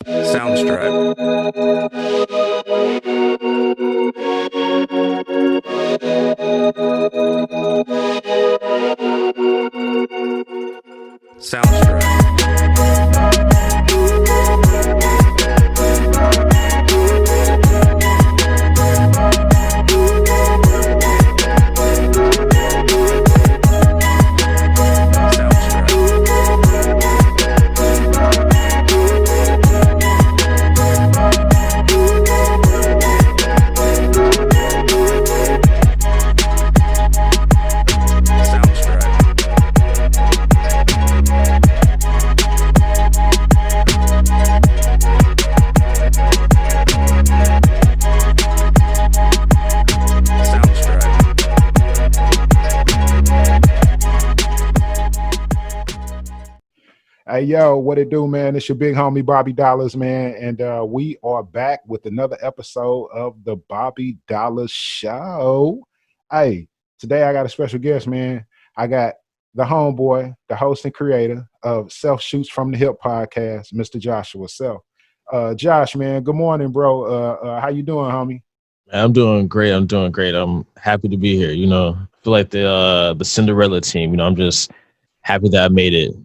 Soundstripe. Soundstripe. Hey yo, what it do, man? It's your big homie Bobby Dollars, man, and we are back with another episode of the Bobby Dollars Show. Hey, today I got a special guest, man. I got the homeboy, the host and creator of Self Shoots from the Hip podcast, Mr. Joshua Self. Josh, man, good morning, bro. How you doing, homie? I'm doing great. I'm doing great. I'm happy to be here. I feel like the Cinderella team. I'm just happy that I made it.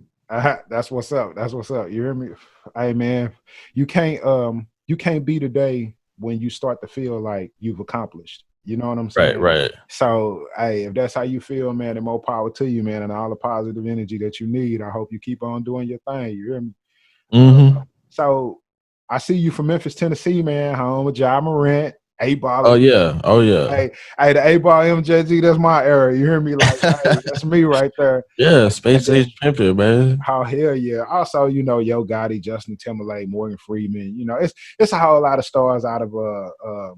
That's what's up. That's what's up. You hear me? Hey man, you can't be today when you start to feel like you've accomplished. You know what I'm Right, saying? right. So hey, if that's how you feel, man, then more power to you, man, and all the positive energy that you need. I hope you keep on doing your thing. You hear me? Hmm. So I see you from Memphis, Tennessee, man, home with Ja Morant, A Oh Ball. yeah. Oh yeah. Hey, the A Ball MJG, that's my era. You hear me? Like, hey, that's me right there. Yeah. And Space then Age champion, man. how hell yeah. Also, Yo Gotti, Justin Timberlake, Morgan Freeman. It's a whole lot of stars out of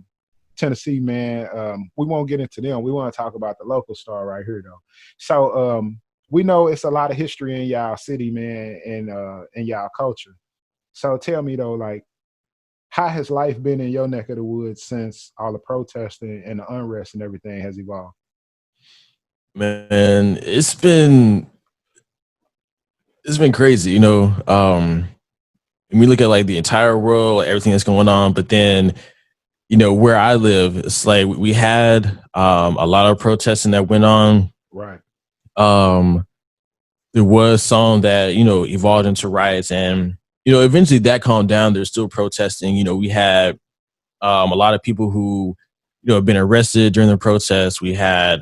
Tennessee, man. We won't get into them. We want to talk about the local star right here though. So we know it's a lot of history in y'all city, man, and in y'all culture. So tell me though, like, how has life been in your neck of the woods since all the protesting and the unrest and everything has evolved? Man, it's been crazy. When we look at like the entire world, everything that's going on, but then where I live, it's like we had a lot of protesting that went on. Right. Um, there was some that evolved into riots, and eventually that calmed down. They're still protesting. We had a lot of people who have been arrested during the protests. We had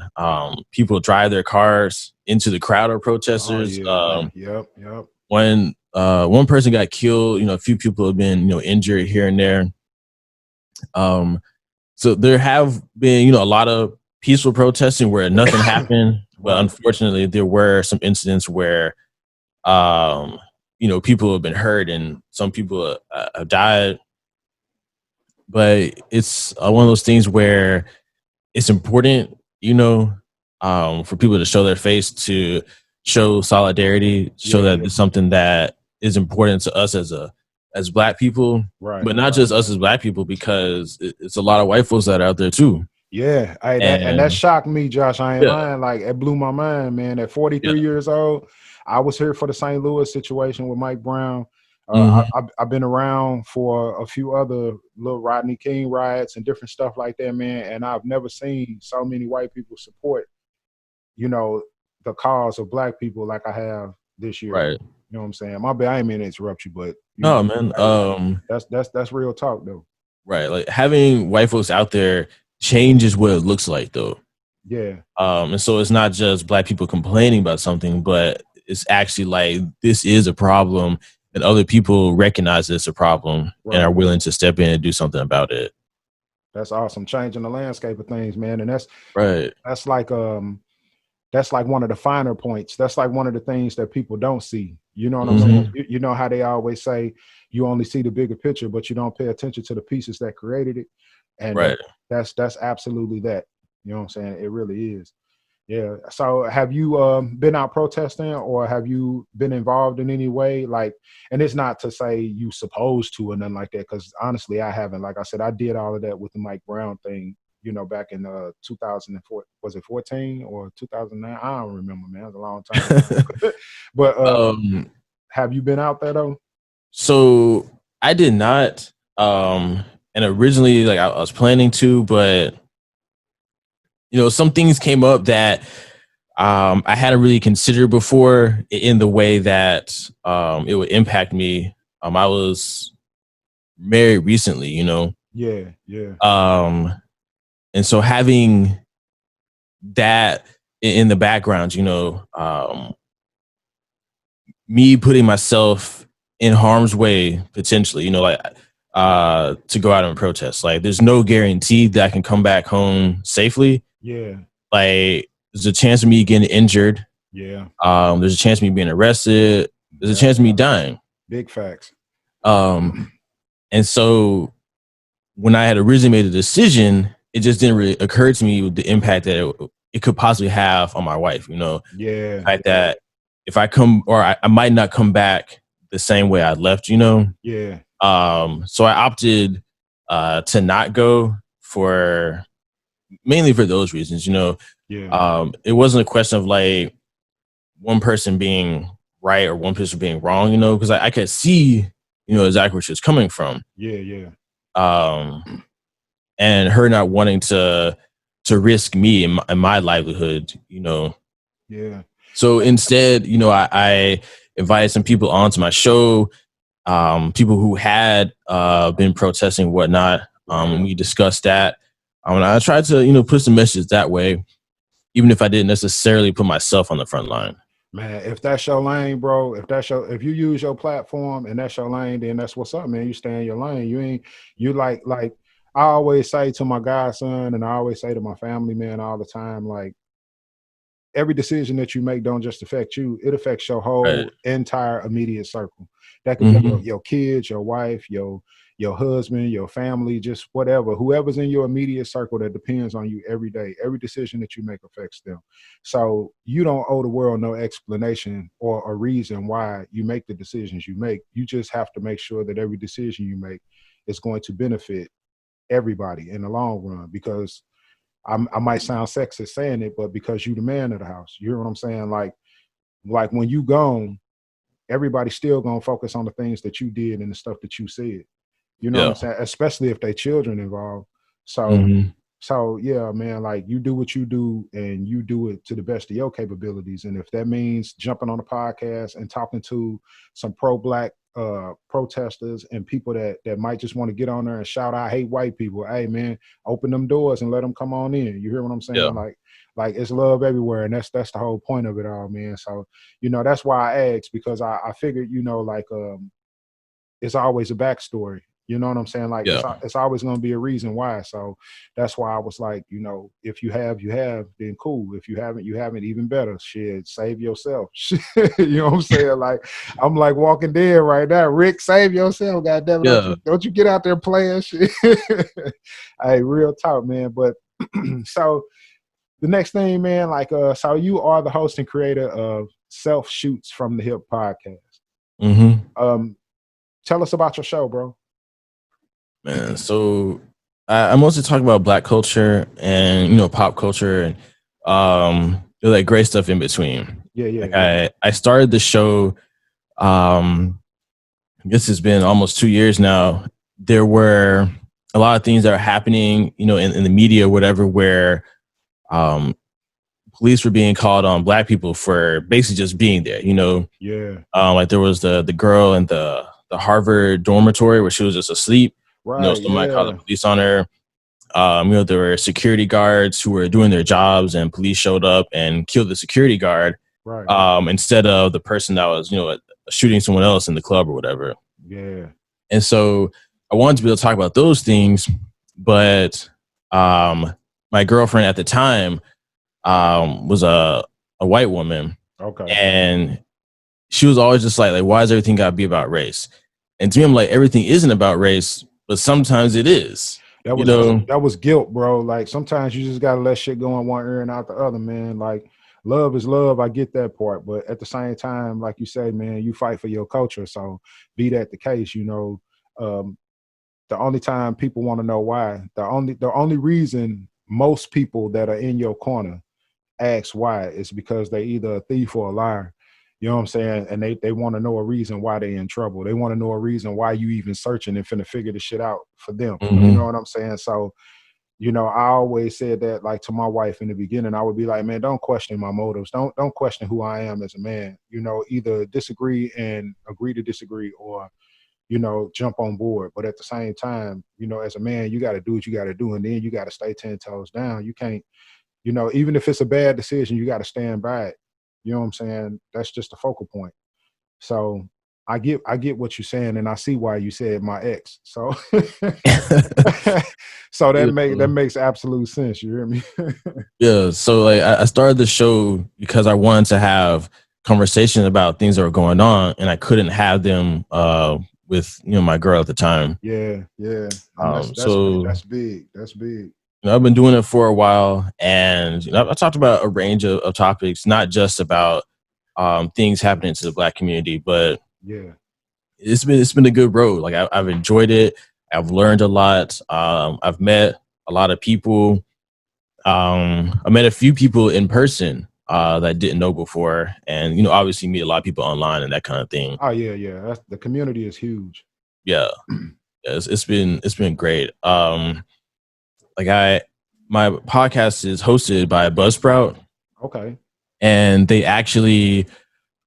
people drive their cars into the crowd of Oh protesters. yeah, man. Yep. One person got killed. A few people have been injured here and there. um so there have been a lot of peaceful protesting where nothing happened, but Right. unfortunately there were some incidents where um people have been hurt and some people have died. But it's one of those things where it's important, for people to show their face, to show solidarity, show Yeah. that it's something that is important to us as Black people, Right. but not just us as Black people, because it's a lot of white folks that are out there too. Yeah, that And shocked me, Josh. I ain't yeah, lying. Like it blew my mind, man. At yeah, 43 years old, I was here for the St. Louis situation with Mike Brown. hmm, I've been around for a few other little Rodney King riots and different stuff like that, man. And I've never seen so many white people support, you know, the cause of Black people like I have this year. right. You know what I'm saying? My bad. I ain't mean to interrupt you, but No, man. hey, that's real talk though. Right. Like having white folks out there changes what it looks like, though. Yeah. And so it's not just Black people complaining about something, but it's actually like this is a problem, and other people recognize it's a problem and are Right. willing to step in and do something about it. That's awesome. Changing the landscape of things, man. And Right. that's like that's like one of the finer points. That's like one of the things that people don't see. You know what I'm saying? Hmm. You know how they always say you only see the bigger picture, but you don't pay attention to the pieces that created it. And Right. that's absolutely that. You know what I'm saying? It really is. Yeah. So have you been out protesting or have you been involved in any way? Like, and it's not to say you supposed to or nothing like that, because honestly, I haven't. Like I said, I did all of that with the Mike Brown thing, back in 2004. Was it 14 or 2009? I don't remember, man. It was a long time ago. But um. have you been out there though? So I did not. And originally, like I was planning to, but some things came up that I hadn't really considered before in the way that it would impact me. I was married recently, Yeah, yeah, um, and so having that in the background, me putting myself in harm's way potentially, like to go out and protest. Like, there's no guarantee that I can come back home safely. yeah, Like, there's a chance of me getting injured. yeah, There's a chance of me being arrested. There's a yeah. chance of me dying. Big facts. Um, and so when I had originally made a decision, it just didn't really occur to me the impact that it could possibly have on my wife. The Yeah, fact yeah, that if I come, or I might not come back the same way I left. yeah, So I opted to not go for mainly for those reasons. yeah, It wasn't a question of like one person being right or one person being wrong. Because I could see exactly where she was coming from. yeah, yeah, Um, and her not wanting to risk me and my livelihood. yeah. So instead, I invited some people onto my show, people who had been protesting and whatnot. And Right. we discussed that. And I tried to, put some messages that way, even if I didn't necessarily put myself on the front line. Man, if that's your lane, bro, if you use your platform and that's your lane, then that's what's up, man. You stay in your lane. You ain't you like I always say to my godson, and I always say to my family, man, all the time, like every decision that you make don't just affect you, it affects your Right. whole entire immediate circle. That could be Mm-hmm. your kids, your wife, your husband, your family, just whatever, whoever's in your immediate circle that depends on you every day. Every decision that you make affects them. So you don't owe the world no explanation or a reason why you make the decisions you make. You just have to make sure that every decision you make is going to benefit everybody in the long run, because I might sound sexist saying it, but because you the man of the house, you hear what I'm saying? Like when you gone, everybody's still gonna focus on the things that you did and the stuff that you said. You know what I'm Yeah. saying? Especially if they children involved. So Mm-hmm. so yeah, man, like you do what you do and you do it to the best of your capabilities. And if that means jumping on a podcast and talking to some pro-black protesters and people that might just want to get on there and shout, I hate white people. Hey man, open them doors and let them come on in. You hear what I'm Yeah. saying? Like it's love everywhere. And that's the whole point of it all, man. So, that's why I asked, because I figured, it's always a backstory. You know what I'm saying? Like Yeah. it's always going to be a reason why. So that's why I was like, if you have, you have, then cool. If you haven't, you haven't, even better. Shit, save yourself. You know what I'm saying? Like I'm like Walking Dead right now. Rick, save yourself. God damn it, Yeah. don't you get out there playing shit. Hey, real talk, man. But so the next thing, man, like so you are the host and creator of Self Shoots from the Hip podcast. Mm-hmm. Um, tell us about your show, bro. Man, so I mostly talk about Black culture and pop culture and like great stuff in between. Yeah, yeah, Like yeah. I started the show. This has been almost 2 years now. There were a lot of things that are happening, in the media, whatever, where um, police were being called on Black people for basically just being there. Yeah. Like there was the girl in the Harvard dormitory where she was just asleep. Right. Somebody called the Yeah. police on her. There were security guards who were doing their jobs, and police showed up and killed the security guard Right. instead of the person that was, shooting someone else in the club or whatever. Yeah. And so I wanted to be able to talk about those things, but my girlfriend at the time was a white woman, Okay. and she was always just like, why does everything got to be about race? And to me, I'm like, everything isn't about race, but sometimes it is. That You was know, that was guilt, bro. Like sometimes you just gotta let shit go in one ear and out the other, man. Like love is love. I get that part, but at the same time, like you say, man, you fight for your culture. So be that the case, um, the only time people want to know why, the only reason most people that are in your corner ask why is because they either a thief or a liar. You know what I'm saying? And they want to know a reason why they in trouble. They want to know a reason why you even searching and finna figure the shit out for them. You know Hmm. what I'm saying? So, I always said that like to my wife in the beginning. I would be like, man, don't question my motives. Don't question who I am as a man. Either disagree and agree to disagree, or jump on board. But at the same time, as a man, you got to do what you got to do, and then you got to stay 10 toes down. You can't, even if it's a bad decision, you got to stand by it. You know what I'm saying? That's just the focal point. So I get what you're saying, and I see why you said my ex. So so that Yeah. makes absolute sense. You hear me? Yeah. So like I started the show because I wanted to have conversations about things that were going on, and I couldn't have them with my girl at the time. Yeah, yeah, and So that's big. That's big. I've been doing it for a while, and I talked about a range of topics, not just about things happening to the Black community, but Yeah, it's been a good road. Like I've enjoyed it. I've learned a lot. I've met a lot of people. I met a few people in person that I didn't know before, and obviously meet a lot of people online and that kind of thing. oh yeah, yeah. The community is huge. Yeah, yeah, it's been great. Like my podcast is hosted by Buzzsprout, Okay. and they actually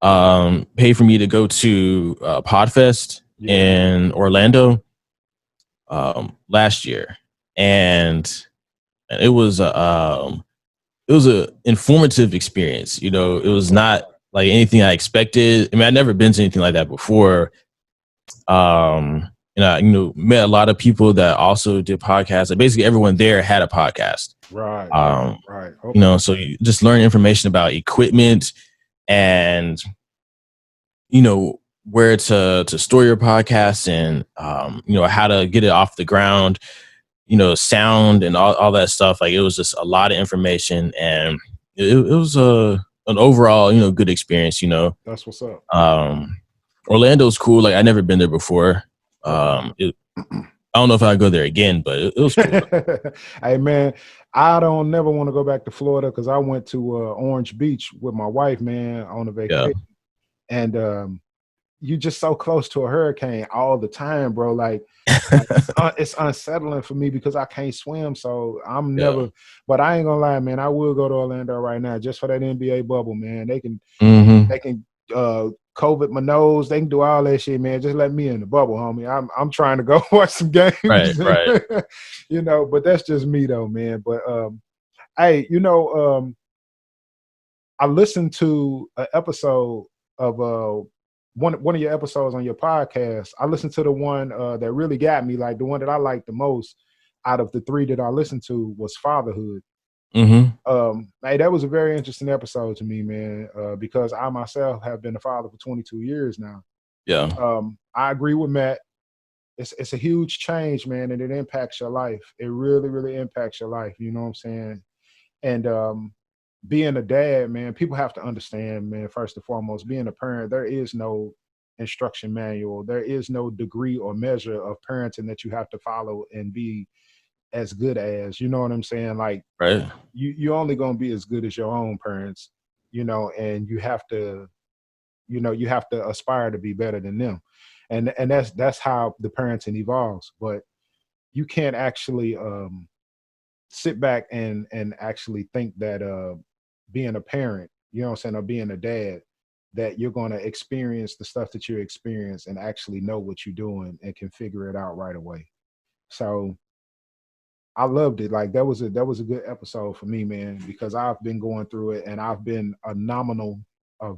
pay for me to go to Podfest Yeah. in Orlando last year, and it was a informative experience. It was not like anything I expected. I mean, I'd never been to anything like that before. And I met a lot of people that also did podcasts. Like basically everyone there had a podcast. Right. Right. Um, Right. Okay. so you just learn information about equipment and where to store your podcast, and how to get it off the ground, sound and all that stuff. Like it was just a lot of information, and it was an overall good experience. That's what's up. um Orlando's cool. Like I never been there before. Okay. I don't know if I'll go there again, but it was cool. Hey man, I don't never want to go back to Florida because I went to Orange Beach with my wife, man, on a Yeah. vacation, and you just so close to a hurricane all the time, bro. Like it's unsettling for me because I can't swim, so I'm Yeah. never. But I ain't gonna lie, man. I will go to Orlando right now just for that NBA bubble, man. Hmm. They can COVID my nose. They can do all that shit, man. Just let me in the bubble, homie. I'm trying to go watch some games, Right. Right. But that's just me though, man. But hey, I listened to an episode of one of your episodes on your podcast. I listened to the one that really got me, like the one that I liked the most out of the three that I listened to was Fatherhood. Hmm. Hey, that was a very interesting episode to me, man, because I myself have been a father for 22 years now. Yeah. I agree with Matt. It's a huge change, man, and it impacts your life. It really, really impacts your life. You know what I'm saying? And being a dad, man, people have to understand, man, first and foremost, being a parent, there is no instruction manual. There is no degree or measure of parenting that you have to follow and be as good as, you know what I'm saying? Like Right. you're only gonna be as good as your own parents, and you have to aspire to be better than them. And that's how the parenting evolves. But you can't actually sit back and actually think that being a parent, you know what I'm saying, or being a dad, that you're going to experience the stuff that you experience and actually know what you're doing and can figure it out right away. So I loved it. Like that was a good episode for me, man, because I've been going through it and I've been a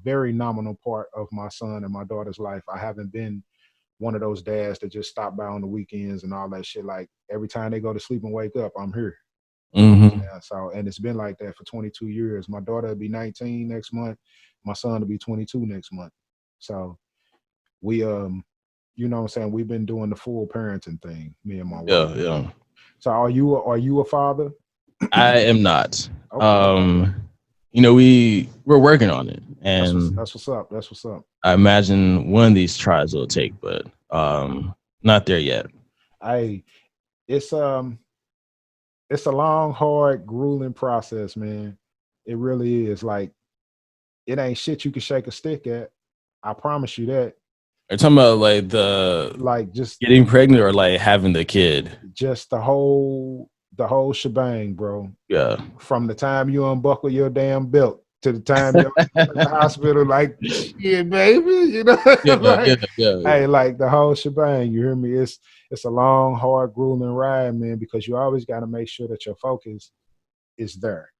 very nominal part of my son and my daughter's life. I haven't been one of those dads that just stop by on the weekends and all that shit. Like every time they go to sleep and wake up, I'm here. You know what I'm Hmm. saying? So, and it's been like that for 22 years. My daughter will be 19 next month. My son will be 22 next month. So we, you know what I'm saying? We've been doing the full parenting thing, me and my wife. Yeah. Yeah. So are you a father? I am not. Okay. We're working on it, That's what's and that's what's up. That's what's up. I imagine one of these tries will take, but not there yet. I it's it's a long, hard, grueling process, man. It really is. Like it ain't shit you can shake a stick at. I promise you that. Are you talking about like the Like getting pregnant or like having the kid? just the whole shebang, bro. Yeah. From the time you unbuckle your damn belt to the time you're at the hospital, like shit, baby, you know, Yeah, yeah, like yeah, hey, yeah. like the whole shebang. You hear me? It's a long, hard, grueling ride, man, because you always got to make sure that your focus is there.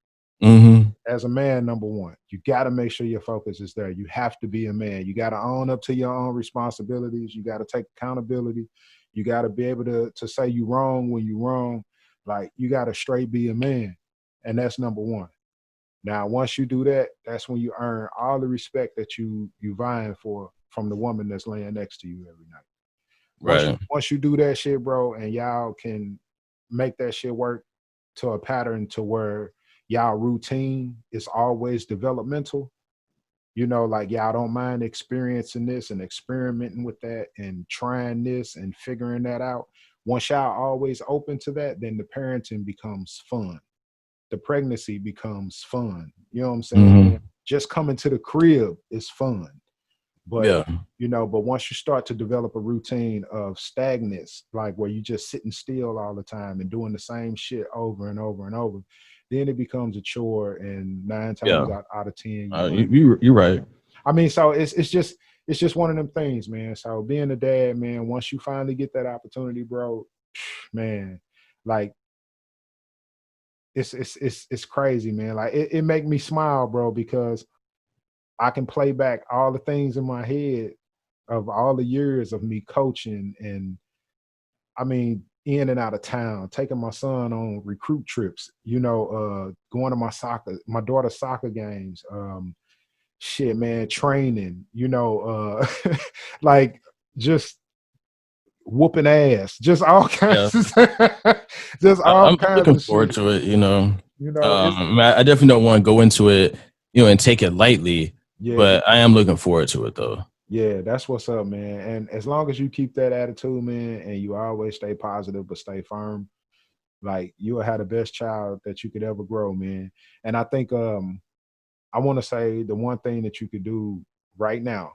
Mm-hmm. As a man, number one, you got to make sure your focus is there. You have to be a man. You got to own up to your own responsibilities. You got to take accountability. You got to be able to say you wrong when you wrong. Like you got to straight be a man, and that's number one. Now, once you do that, that's when you earn all the respect that you vying for from the woman that's laying next to you every night. Right. Once you do that shit, bro, and y'all can make that shit work to a pattern to where y'all routine is always developmental, like y'all don't mind experiencing this and experimenting with that and trying this and figuring that out. Once y'all always open to that, then the parenting becomes fun. The pregnancy becomes fun. You know what I'm saying? Mm-hmm. Just coming to the crib is fun. But Yeah. but once you start to develop a routine of stagnance, like where you just sitting still all the time and doing the same shit over and over and over, then it becomes a chore, and nine times Yeah. out of ten you You, want. you're right. I mean, so it's just one of them things, man. So being a dad, man, once you finally get that opportunity, bro, man, like it's crazy, man. Like it make me smile, bro, because I can play back all the things in my head of all the years of me coaching and I mean in and out of town, taking my son on recruit trips, going to my daughter's soccer games, shit, man, training, like just whooping ass, just all Yeah. kinds of just all I'm kinds looking of forward shit. to it. It's I definitely don't want to go into it, and take it lightly. yeah, But I am looking forward to it, though. yeah, that's what's up, man. And as long as you keep that attitude, man, and you always stay positive but stay firm, like you will have the best child that you could ever grow, man. And I think I want to say the one thing that you could do right now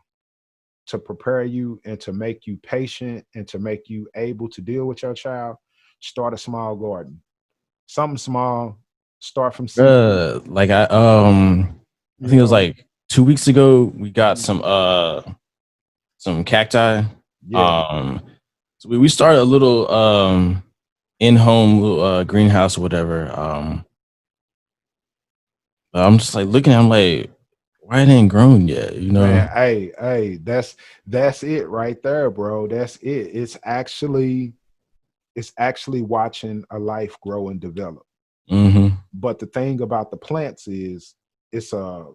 to prepare you and to make you patient and to make you able to deal with your child, start a small garden. Something small, start from seed. Like I You think it was know, like 2 weeks ago we got mm, some cacti. yeah, Um, so we started a little in home little greenhouse or whatever. But I'm just like looking at, I'm like, why it ain't grown yet? man. Hey, that's it right there, bro. That's it. It's actually watching a life grow and develop. Mm-hmm. But the thing about the plants is it's a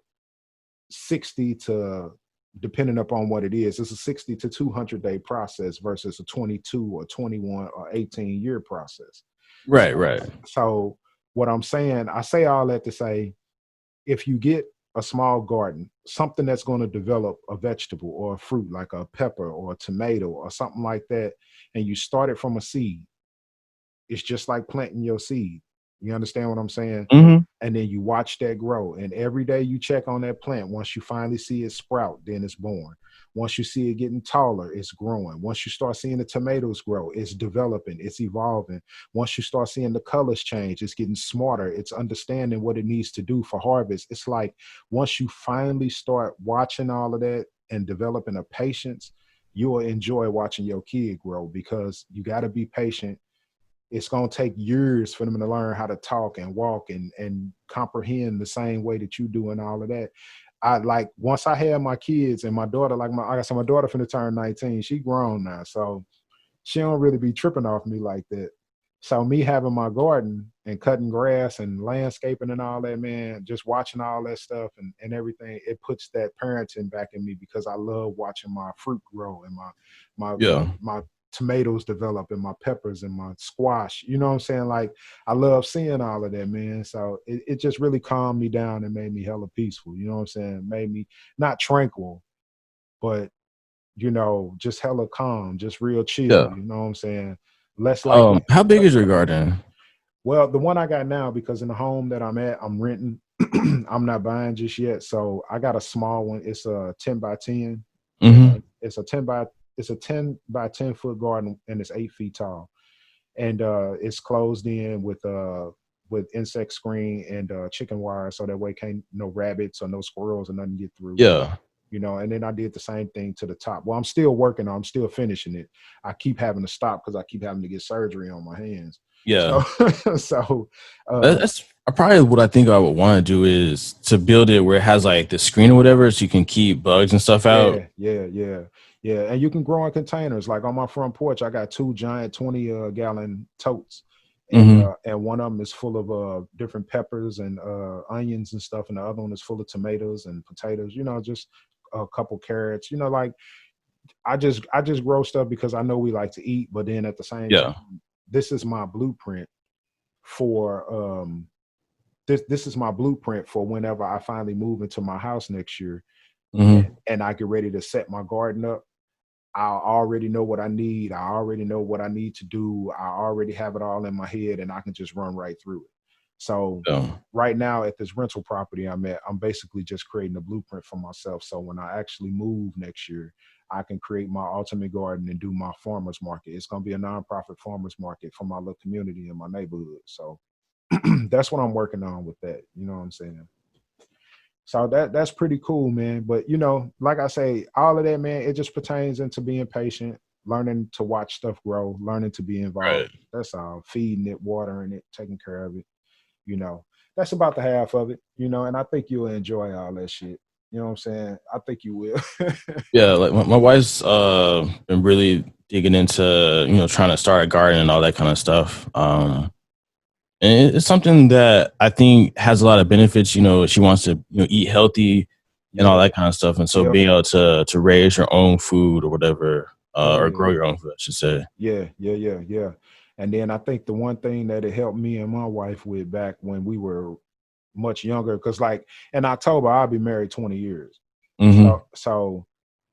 60 to depending upon what it is, it's a 60 to 200-day process versus a 22 or 21 or 18-year process. Right, So, right. so what I'm saying, I say all that to say, if you get a small garden, something that's going to develop a vegetable or a fruit like a pepper or a tomato or something like that, and you start it from a seed, it's just like planting your seed. You understand what I'm saying? Mm-hmm. And then you watch that grow. And every day you check on that plant. Once you finally see it sprout, then it's born. Once you see it getting taller, it's growing. Once you start seeing the tomatoes grow, it's developing, it's evolving. Once you start seeing the colors change, it's getting smarter, it's understanding what it needs to do for harvest. It's like once you finally start watching all of that and developing a patience, you will enjoy watching your kid grow because you got to be patient. It's going to take years for them to learn how to talk and walk and comprehend the same way that you do and all of that. I like once I had my kids and my daughter, like I said, my daughter finna turn 19. She grown now. So she don't really be tripping off me like that. So me having my garden and cutting grass and landscaping and all that, man, just watching all that stuff and everything, it puts that parenting back in me because I love watching my fruit grow and Yeah. my tomatoes develop and my peppers and my squash. You know what I'm saying? Like I love seeing all of that, man. So it just really calmed me down and made me hella peaceful. You know what I'm saying? Made me not tranquil, but just hella calm, just real chill. Yeah. You know what I'm saying? Less like, How big is your garden? well, the one I got now, because in the home that I'm at, I'm renting. I'm not buying just yet. So I got a small one. It's a 10 by 10. Hmm. It's a 10 by 10 foot garden, and it's 8 feet tall. And it's closed in with insect screen and chicken wire, so that way can't no rabbits or no squirrels or nothing get through. Yeah. And then I did the same thing to the top. Well, I'm still working on, I'm still finishing it. I keep having to stop because I keep having to get surgery on my hands. So Yeah. so uh That's probably what I think I would want to do is to build it where it has like the screen or whatever, so you can keep bugs and stuff out. yeah. And you can grow in containers. Like on my front porch, I got two giant 20 gallon totes. Hmm. And one of them is full of different peppers and onions and stuff, and the other one is full of tomatoes and potatoes, just a couple carrots, like I just grow stuff because I know we like to eat, but then at the same Yeah. time, this is my blueprint for this is my blueprint for whenever I finally move into my house next year, Hmm. and I get ready to set my garden up. I already know what I need. I already know what I need to do. I already have it all in my head, and I can just run right through it. So Yeah. right now at this rental property I'm at, I'm basically just creating a blueprint for myself. So when I actually move next year, I can create my ultimate garden and do my farmers market. It's going to be a nonprofit farmers market for my little community in my neighborhood. So that's what I'm working on with that. You know what I'm saying? So that's pretty cool, man. But like I say, all of that, man, it just pertains into being patient, learning to watch stuff grow, learning to be Right. involved. That's all. Feeding it, watering it, taking care of it. You know, that's about the half of it. And I think you'll enjoy all that shit. You know what I'm saying? I think you will. Yeah, like my wife's been really digging into, trying to start a garden and all that kind of stuff. And it's something that I think has a lot of benefits. She wants to, eat healthy and all Yeah. that kind of stuff. And so Yep. being able to raise your own food or whatever, Hell or yeah. grow your own food, I should say. Yeah. And then I think the one thing that it helped me and my wife with back when we were much younger, because like in October I'll be married 20 years. Hmm. So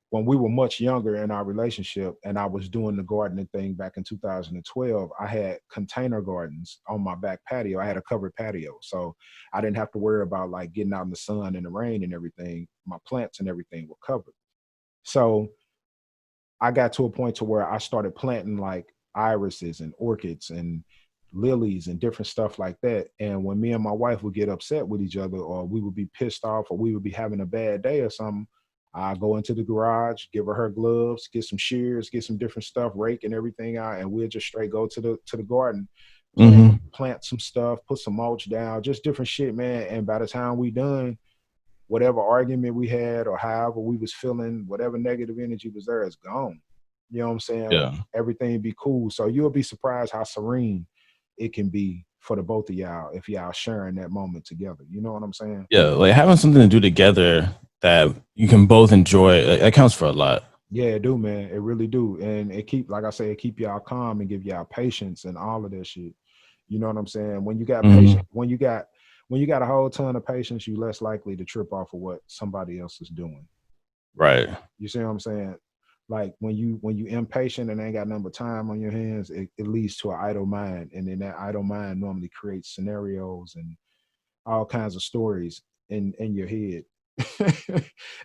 when we were much younger in our relationship and I was doing the gardening thing back in 2012, I had container gardens on my back patio. I had a covered patio. So I didn't have to worry about like getting out in the sun and the rain and everything. My plants and everything were covered. So I got to a point to where I started planting like irises and orchids and lilies and different stuff like that. And when me and my wife would get upset with each other, or we would be pissed off, or we would be having a bad day or something, I go into the garage, give her gloves, get some shears, get some different stuff, rake and everything out, and we'll just straight go to the garden, plant Hmm. plant some stuff, put some mulch down, just different shit, man. And by the time we done, whatever argument we had or however we was feeling, whatever negative energy was there is gone. You know what I'm saying? Yeah. Everything be cool. So you'll be surprised how serene it can be for the both of y'all if y'all sharing that moment together. You know what I'm saying? Yeah. Like having something to do together that you can both enjoy, that counts for a lot. Yeah, it do, man. It really do. And it keep, like I say, it keep y'all calm and give y'all patience and all of that shit. You know what I'm saying? When you got Hmm. patience, when you got a whole ton of patience, you less likely to trip off of what somebody else is doing. Right. You see what I'm saying? Like when you impatient and ain't got nothing but time on your hands, it leads to an idle mind. And then that idle mind normally creates scenarios and all kinds of stories in your head.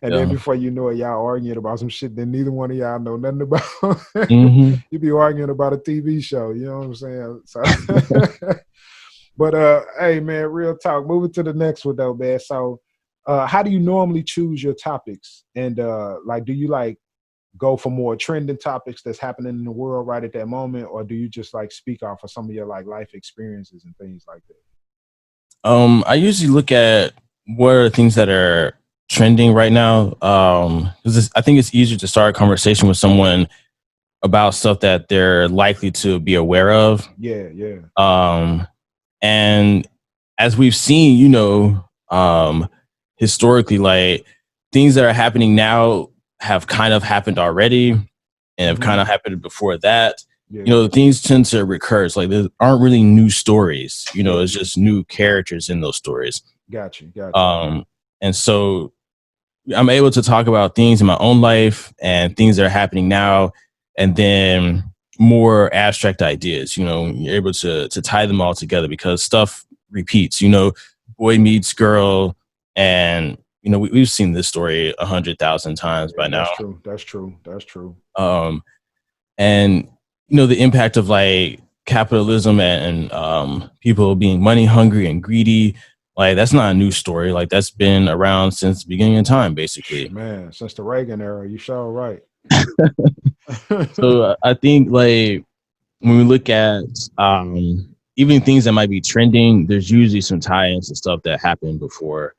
And then Yeah. before you know it, y'all arguing about some shit that neither one of y'all know nothing about. Hmm. You be arguing about a TV show, you know what I'm saying? So but hey man, real talk. Moving to the next one though, man. So how do you normally choose your topics? And like do you like go for more trending topics that's happening in the world right at that moment, or do you just like speak off of some of your like life experiences and things like that? I usually look at what are the things that are trending right now. 'Cause I think it's easier to start a conversation with someone about stuff that they're likely to be aware of. Yeah. Um, and as we've seen, historically, like things that are happening now have kind of happened already and have Hmm. kind of happened before that. Yeah. Things tend to recur. It's like there aren't really new stories, Yeah. it's just new characters in those stories. Got you. Um, and so I'm able to talk about things in my own life and things that are happening now, and then more abstract ideas. You're able to tie them all together because stuff repeats. boy meets girl, and we've seen this story 100,000 times by Yeah, now. that's true. That's true. That's true. Um, and the impact of like capitalism and people being money hungry and greedy, like that's not a new story. Like that's been around since the beginning of time, basically. Man, since the Reagan era, you sure right. So I think like when we look at even things that might be trending, there's usually some tie-ins and stuff that happened before.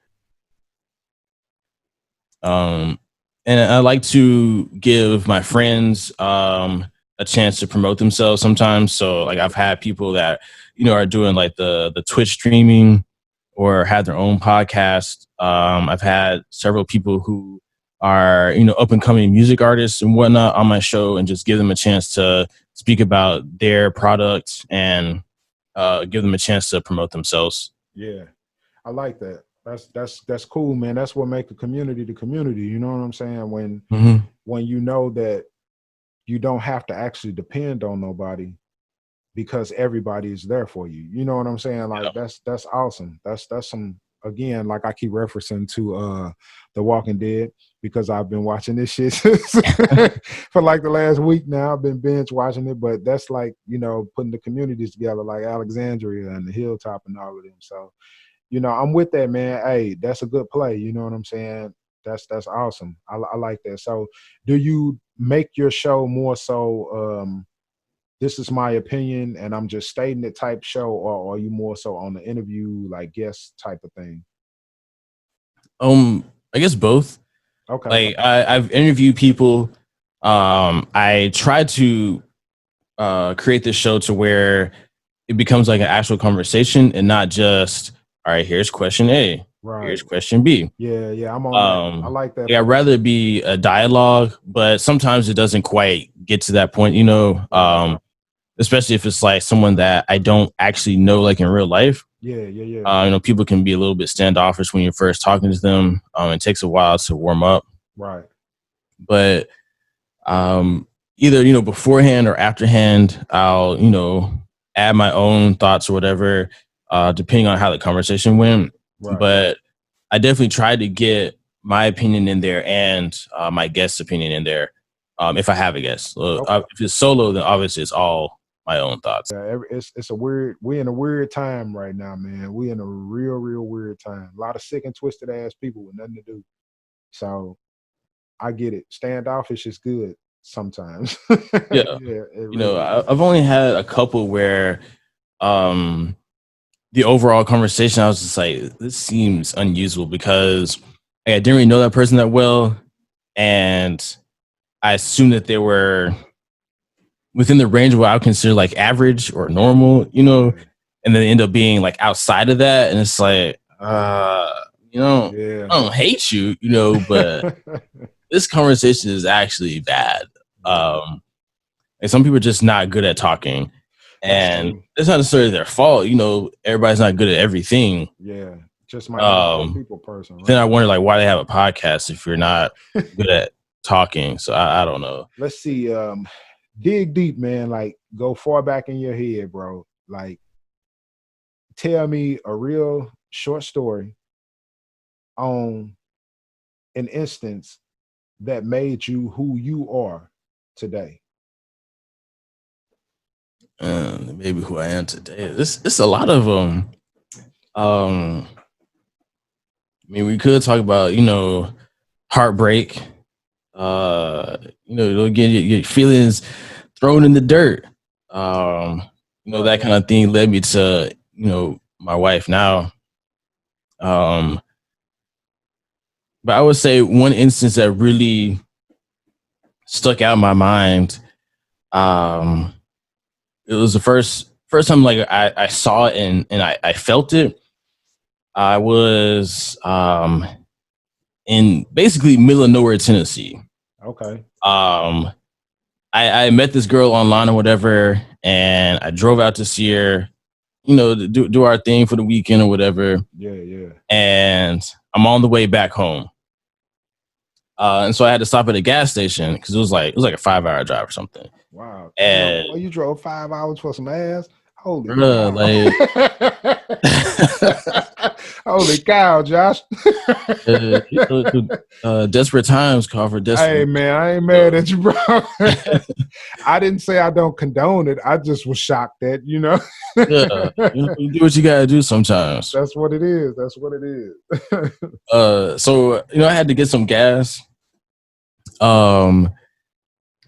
Um, and I like to give my friends a chance to promote themselves sometimes. So like I've had people that are doing like the Twitch streaming or had their own podcast. I've had several people who are up and coming music artists and whatnot on my show, and just give them a chance to speak about their products and give them a chance to promote themselves. Yeah, I like that. That's cool, man. That's what make a community the community. You know what I'm saying? When you know that you don't have to actually depend on nobody because everybody is there for you. You know what I'm saying? Like Yeah. that's awesome. That's some, again, like I keep referencing to The Walking Dead, because I've been watching this shit for like the last week now. I've been binge watching it, but that's like, putting the communities together like Alexandria and the Hilltop and all of them. So, I'm with that, man. Hey, that's a good play. You know what I'm saying? That's awesome. I like that. So do you make your show more so this is my opinion and I'm just stating it type show, or are you more so on the interview, like guest type of thing? I guess both. Okay. Like I've interviewed people. I try to create this show to where it becomes like an actual conversation and not just, all right, here's question A, Right. here's question B. Yeah, I'm on that. I like that. Yeah, I'd rather it be a dialogue, but sometimes it doesn't quite get to that point, especially if it's like someone that I don't actually know, like in real life. Yeah. People can be a little bit standoffish when you're first talking to them. It takes a while to warm up. Right. But either beforehand or afterhand, I'll add my own thoughts or whatever, depending on how the conversation went. Right. But I definitely tried to get my opinion in there and my guest's opinion in there, if I have a guest. Okay. If it's solo, then obviously it's all my own thoughts. Yeah, it's a weird. We're in a weird time right now, man. We in a real weird time. A lot of sick and twisted ass people with nothing to do. So I get it. Standoffish is good sometimes. Yeah. Yeah, it really I've only had a couple where the overall conversation, I was just like, this seems unusable because I didn't really know that person that well. And I assumed that they were within the range of what I would consider like average or normal, Yeah. and then they end up being like outside of that. And it's like, Yeah. I don't hate you, but this conversation is actually bad. And some people are just not good at talking. And it's not necessarily their fault. Everybody's not good at everything. Yeah. Just might not be a people person. Right? Then I wonder like why they have a podcast if you're not good at talking. So I don't know. Let's see. Dig deep, man. Like go far back in your head, bro. Like tell me a real short story on an instance that made you who you are today. Maybe who I am today. It's a lot of them. I mean, we could talk about heartbreak. You'll get your feelings thrown in the dirt. That kind of thing led me to my wife now. But I would say one instance that really stuck out in my mind. It was the first time like I saw it and I felt it. I was in basically middle of nowhere, Tennessee. Okay. I met this girl online or whatever, and I drove out to see her, to do our thing for the weekend or whatever. Yeah. And I'm on the way back home. And so I had to stop at a gas station because it was like a 5-hour drive or something. Wow. And you drove 5 hours for some ass? Holy bruh, cow. Holy cow, Josh. You know, desperate times call for Hey desperate. man, I ain't Uh, mad at you, bro. I didn't say I don't condone it. I just was shocked that, yeah, you know, you do what you gotta do sometimes. That's what it is. That's what it is. So you know, I had to get some gas. Um,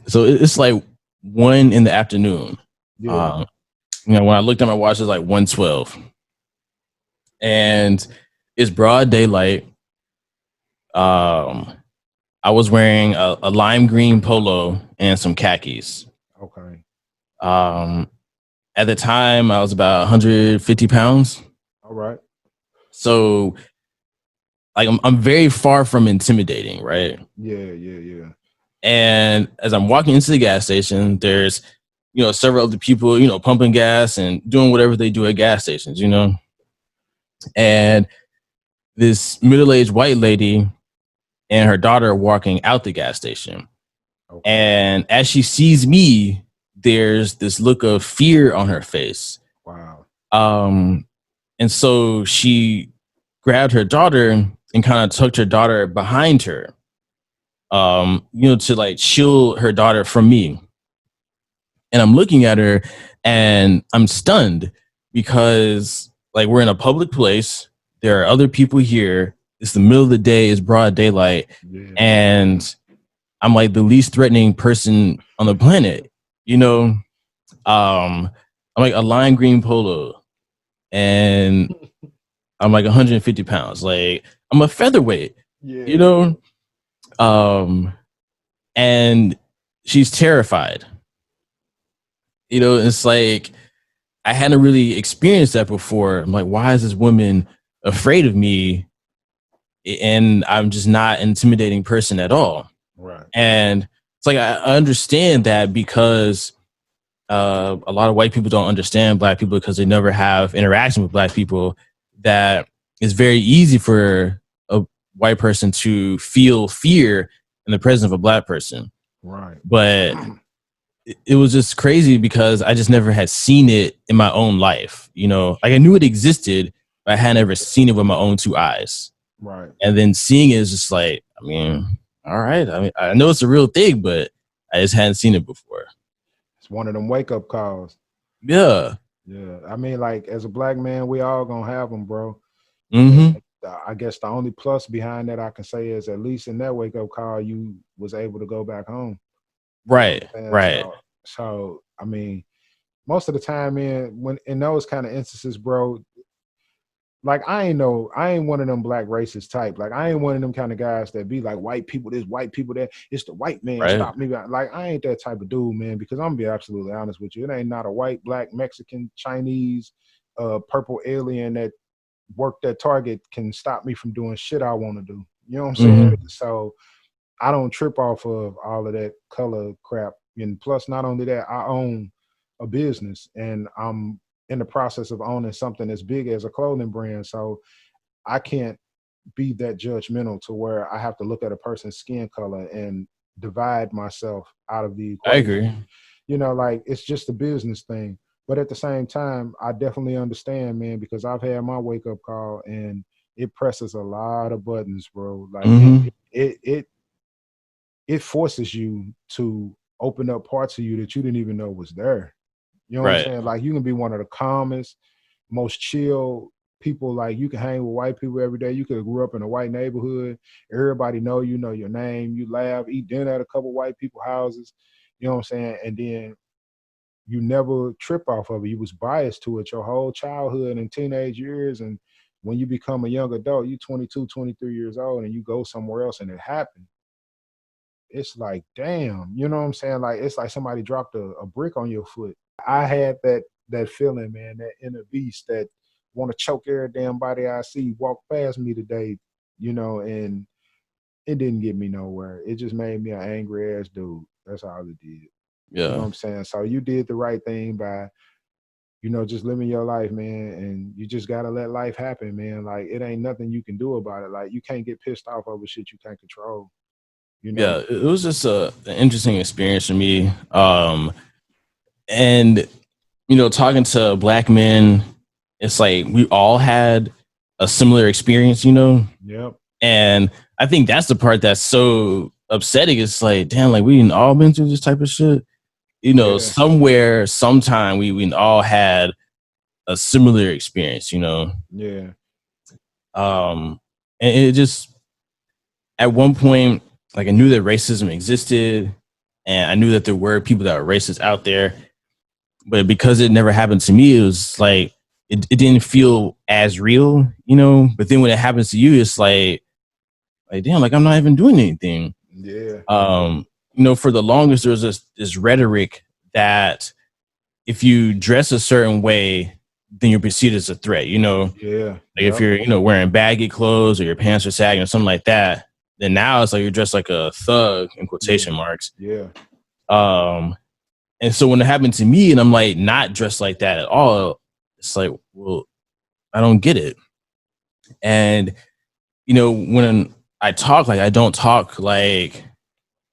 so it's like 1 in the afternoon. Yeah. Um, you know, when I looked at my watch, it's like 1:12, and it's broad daylight. Um, I was wearing a lime green polo and some khakis. Okay. Um, at the time, I was about 150 pounds. All right. So, like, I'm very far from intimidating, right? Yeah, yeah, yeah. And as I'm walking into the gas station, there's, you know, several other people, you know, pumping gas and doing whatever they do at gas stations, you know. And this middle-aged white lady and her daughter are walking out the gas station. Okay. And as she sees me, there's this look of fear on her face. Wow. Um, and so she grabbed her daughter and kind of tucked her daughter behind her, you know, to like shield her daughter from me. And I'm looking at her and I'm stunned because like we're in a public place. There are other people here. It's the middle of the day, it's broad daylight, Yeah. and I'm like the least threatening person on the planet, you know. I'm like a lime green polo and I'm like 150 pounds. Like I'm a featherweight, you Yeah. know? Um, and she's terrified. You know, it's like I hadn't really experienced that before. I'm like, why is this woman afraid of me? And I'm just not an intimidating person at all. Right. And it's like I understand that because a lot of white people don't understand black people because they never have interaction with black people. That it's very easy for a white person to feel fear in the presence of a black person. Right. But it was just crazy because I just never had seen it in my own life. You know, like I knew it existed, but I had never seen it with my own two eyes. Right. And then seeing it is just like, I mean, all right. I mean, I know it's a real thing, but I just hadn't seen it before. It's one of them wake up calls. Yeah. Yeah. I mean, like as a black man, we all gonna have them, bro. Mm-hmm. I guess the only plus behind that I can say is at least in that wake up call, you was able to go back home. Right. And Right. so I mean, most of the time, man, when in those kind of instances, bro, like I ain't one of them black racist type. Like I ain't one of them kind of guys that be like white people this, white people that. It's the white man Right. stop me. Like I ain't that type of dude, man. Because I'm gonna be absolutely honest with you. It ain't not a white, black, Mexican, Chinese, purple alien that worked at Target can stop me from doing shit I want to do. You know what I'm saying? Mm-hmm. So I don't trip off of all of that color crap. And plus, not only that, I own a business and I'm in the process of owning something as big as a clothing brand. So I can't be that judgmental to where I have to look at a person's skin color and divide myself out of the I equation. agree. Like it's just a business thing. But at the same time, I definitely understand, man, because I've had my wake up call and it presses a lot of buttons, bro. Like Mm-hmm. it forces you to open up parts of you that you didn't even know was there. You know what I'm Right. saying? Like you can be one of the calmest, most chill people. Like you can hang with white people every day. You could have grew up in a white neighborhood. Everybody know your name. You laugh, eat dinner at a couple white people houses. You know what I'm saying? And then you never trip off of it. You was biased to it your whole childhood and teenage years. And when you become a young adult, you 22, 23 years old and you go somewhere else and it happened. It's like, damn, you know what I'm saying? Like, it's like somebody dropped a brick on your foot. I had that feeling, man, that inner beast that want to choke every damn body I see walk past me today, and it didn't get me nowhere. It just made me an angry ass dude. That's all it did. You know what Yeah. I'm saying? So you did the right thing by, just living your life, man. And you just gotta let life happen, man. Like it ain't nothing you can do about it. Like you can't get pissed off over shit you can't control, you know? Yeah. It was just an interesting experience for me. And you know, talking to black men, it's like we all had a similar experience, Yep. And I think that's the part that's so upsetting. It's like, damn, like we all been through this type of shit. Yeah. Somewhere, sometime we all had a similar experience. Yeah. And it just at one point, like I knew that racism existed and I knew that there were people that were racist out there, but because it never happened to me, it was like it didn't feel as real. But then when it happens to you, it's like damn, like I'm not even doing anything. Yeah. For the longest there was this rhetoric that if you dress a certain way, then you're perceived as a threat. Yeah. Like if you're, wearing baggy clothes or your pants are sagging or something like that, then now it's like you're dressed like a thug in quotation marks. Yeah. Um, and so when it happened to me and I'm like not dressed like that at all, it's like, well, I don't get it. And when I talk, like I don't talk like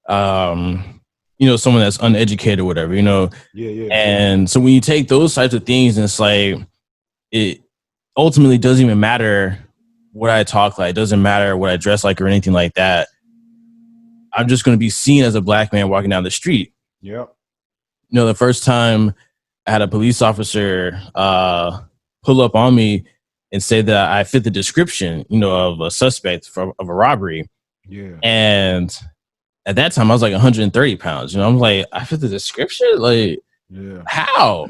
someone that's uneducated or whatever. Yeah. And so when you take those types of things, and it's like it ultimately doesn't even matter what I talk like, it doesn't matter what I dress like or anything like that. I'm just going to be seen as a black man walking down the street. Yep. The first time I had a police officer pull up on me and say that I fit the description, of a suspect of a robbery. Yeah. And at that time I was like 130 pounds. I'm like, I fit the description? Like, Yeah. how?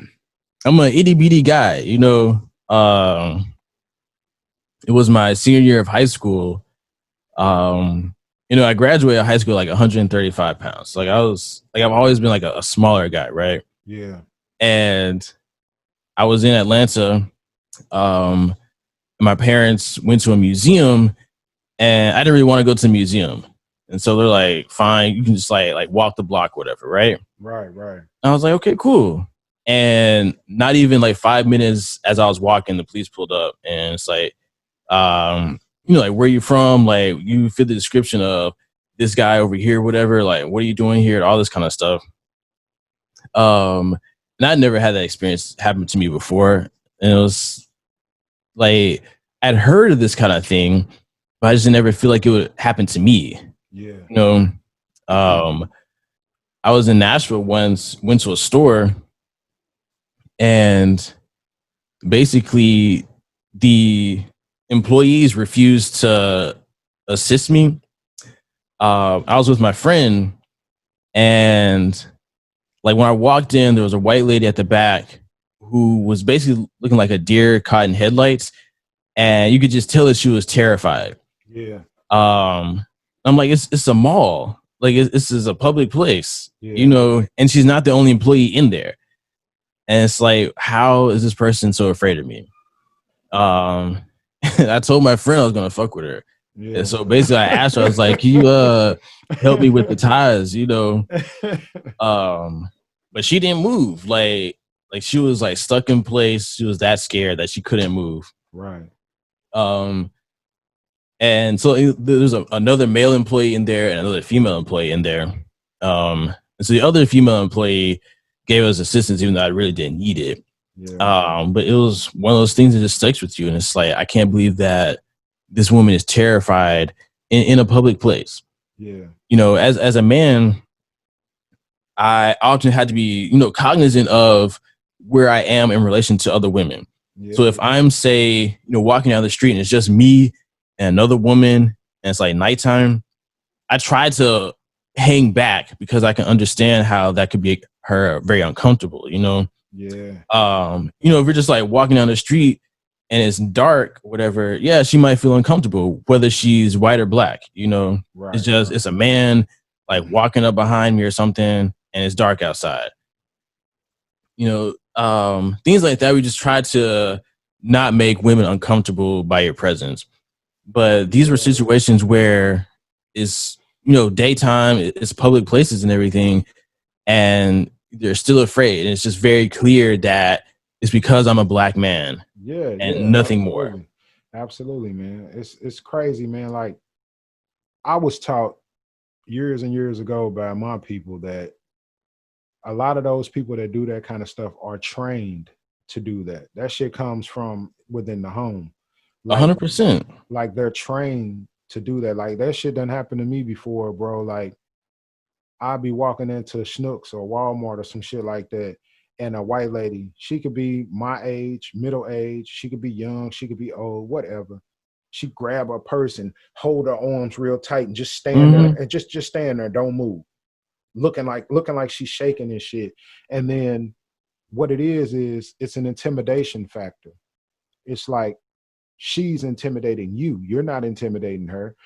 I'm an itty bitty guy, it was my senior year of high school. I graduated high school like 135 pounds. Like I've always been like a smaller guy, right? Yeah. And I was in Atlanta. My parents went to a museum and I didn't really want to go to the museum. And so they're like, fine, you can just like walk the block, whatever, right? Right. And I was like, okay, cool. And not even like 5 minutes as I was walking, the police pulled up and it's like, like, where you from? Like, you fit the description of this guy over here, whatever. Like, what are you doing here? All this kind of stuff. And I'd never had that experience happen to me before. And it was like, I'd heard of this kind of thing, but I just never feel like it would happen to me. Yeah. I was in Nashville once, went to a store, and basically the employees refused to assist me. I was with my friend, and like when I walked in, there was a white lady at the back who was basically looking like a deer caught in headlights, and you could just tell that she was terrified. Yeah. I'm like, it's a mall, like this is a public place, Yeah. and she's not the only employee in there. And it's like, how is this person so afraid of me? I told my friend I was gonna fuck with her. Yeah. And so basically I asked her, I was like, can you help me with the ties, but she didn't move. Like she was like stuck in place. She was that scared that she couldn't move. Right. And so there's another male employee in there and another female employee in there. And so the other female employee gave us assistance even though I really didn't need it. Yeah. But it was one of those things that just sticks with you. And it's like, I can't believe that this woman is terrified in a public place. Yeah. As a man, I often had to be, cognizant of where I am in relation to other women. Yeah. So if I'm, say, walking down the street and it's just me and another woman and it's like nighttime, I try to hang back because I can understand how that could be her very uncomfortable, Yeah. if you're just like walking down the street and it's dark, whatever, yeah, she might feel uncomfortable, whether she's white or black, Right. it's just, it's a man like walking up behind me or something and it's dark outside. Things like that. We just try to not make women uncomfortable by your presence. But these were situations where it's, daytime, it's public places and everything, and they're still afraid. And it's just very clear that it's because I'm a black man. Yeah. And nothing more. Absolutely, man. It's crazy, man. Like I was taught years and years ago by my people that a lot of those people that do that kind of stuff are trained to do that. That shit comes from within the home. Like 100%. like they're trained to do that. Like that shit done happened to me before, bro. Like I'll be walking into Schnucks or Walmart or some shit like that. And a white lady, she could be my age, middle age, she could be young, she could be old, whatever. She grab a purse and hold her arms real tight and just stand there Hmm. and just stand there, don't move, looking like she's shaking and shit. And then what it is it's an intimidation factor. It's like she's intimidating you. You're not intimidating her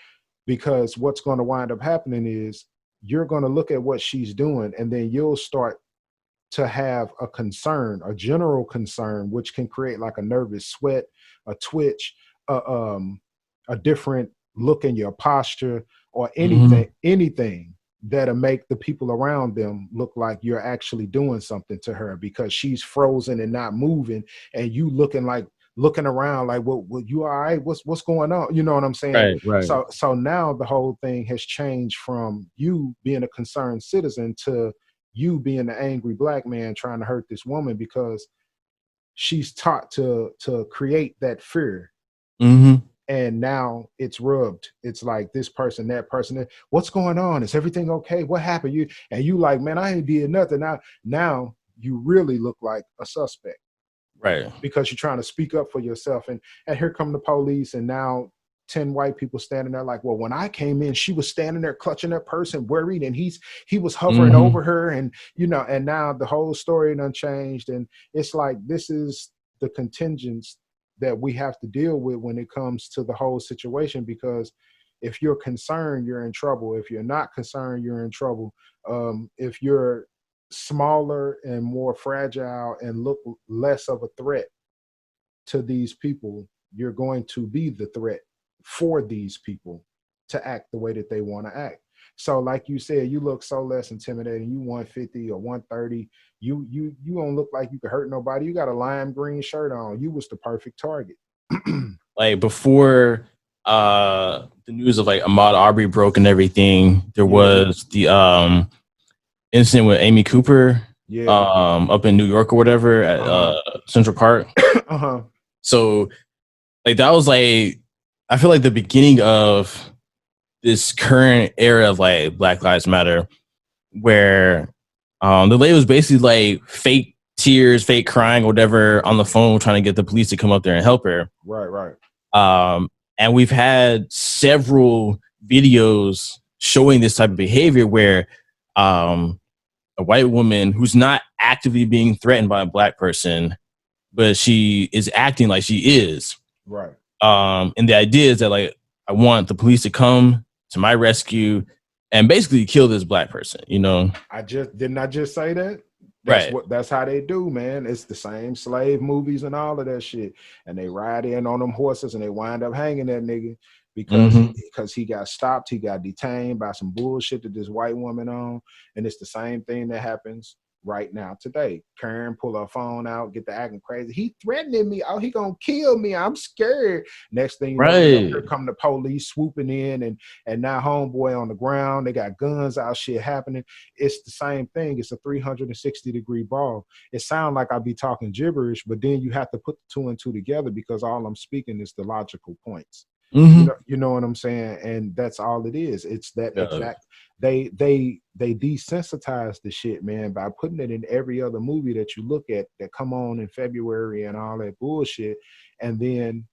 because what's going to wind up happening is you're going to look at what she's doing and then you'll start to have a concern, a general concern, which can create like a nervous sweat, a twitch, a, um, a different look in your posture, or Hmm. anything that'll make the people around them look like you're actually doing something to her because she's frozen and not moving, and you looking around like, what you all right? What's going on? You know what I'm saying? Right, right. So now the whole thing has changed from you being a concerned citizen to you being the angry black man trying to hurt this woman because she's taught to create that fear. Hmm. And now it's rubbed. It's like this person, that person, what's going on? Is everything okay? What happened? You like, man, I ain't did nothing. Now you really look like a suspect Right. because you're trying to speak up for yourself. And here come the police, and now 10 white people standing there like, well, when I came in, she was standing there clutching her purse and worried, and he was hovering Hmm. over her, and and now the whole story done changed. And it's like this is the contingents that we have to deal with when it comes to the whole situation, because if you're concerned, you're in trouble. If you're not concerned, you're in trouble. If you're smaller and more fragile and look less of a threat to these people, you're going to be the threat for these people to act the way that they want to act. So, like you said, you look so less intimidating. You 150 or 130. You don't look like you could hurt nobody. You got a lime green shirt on. You was the perfect target. Like before the news of like Ahmaud Arbery broke and everything, there Yeah, was the incident with Amy Cooper yeah. up in New York or whatever at Uh Central Park. huh. Uh huh. So like that was like I feel like the beginning of this current era of like Black Lives Matter, where the lady was basically like fake tears, fake crying, or whatever, on the phone trying to get the police to come up there and help her. Right, right. Um, and we've had several videos showing this type of behavior where um, a white woman who's not actively being threatened by a black person, but she is acting like she is. Right. And the idea is that like I want the police to come to my rescue and basically kill this black person, you know? I just say that? Right. That's how they do, man. It's the same slave movies and all of that shit. And they ride in on them horses and they wind up hanging that nigga Mm-hmm. because he got stopped, he got detained by some bullshit that this white woman on. And it's the same thing that happens right now today. Karen pull her phone out, get to acting crazy. He threatening me. Oh, he gonna kill me. I'm scared. Next thing you know, here Right. come the police swooping in, and now homeboy on the ground. They got guns out, shit happening. It's the same thing. It's a 360-degree ball. It sounds like I be talking gibberish, but then you have to put the two and two together because all I'm speaking is the logical points. Mm-hmm. You know what I'm saying? And that's all it is. It's that Yeah. exact. They desensitize the shit, man, by putting it in every other movie that you look at that come on in February and all that bullshit, and then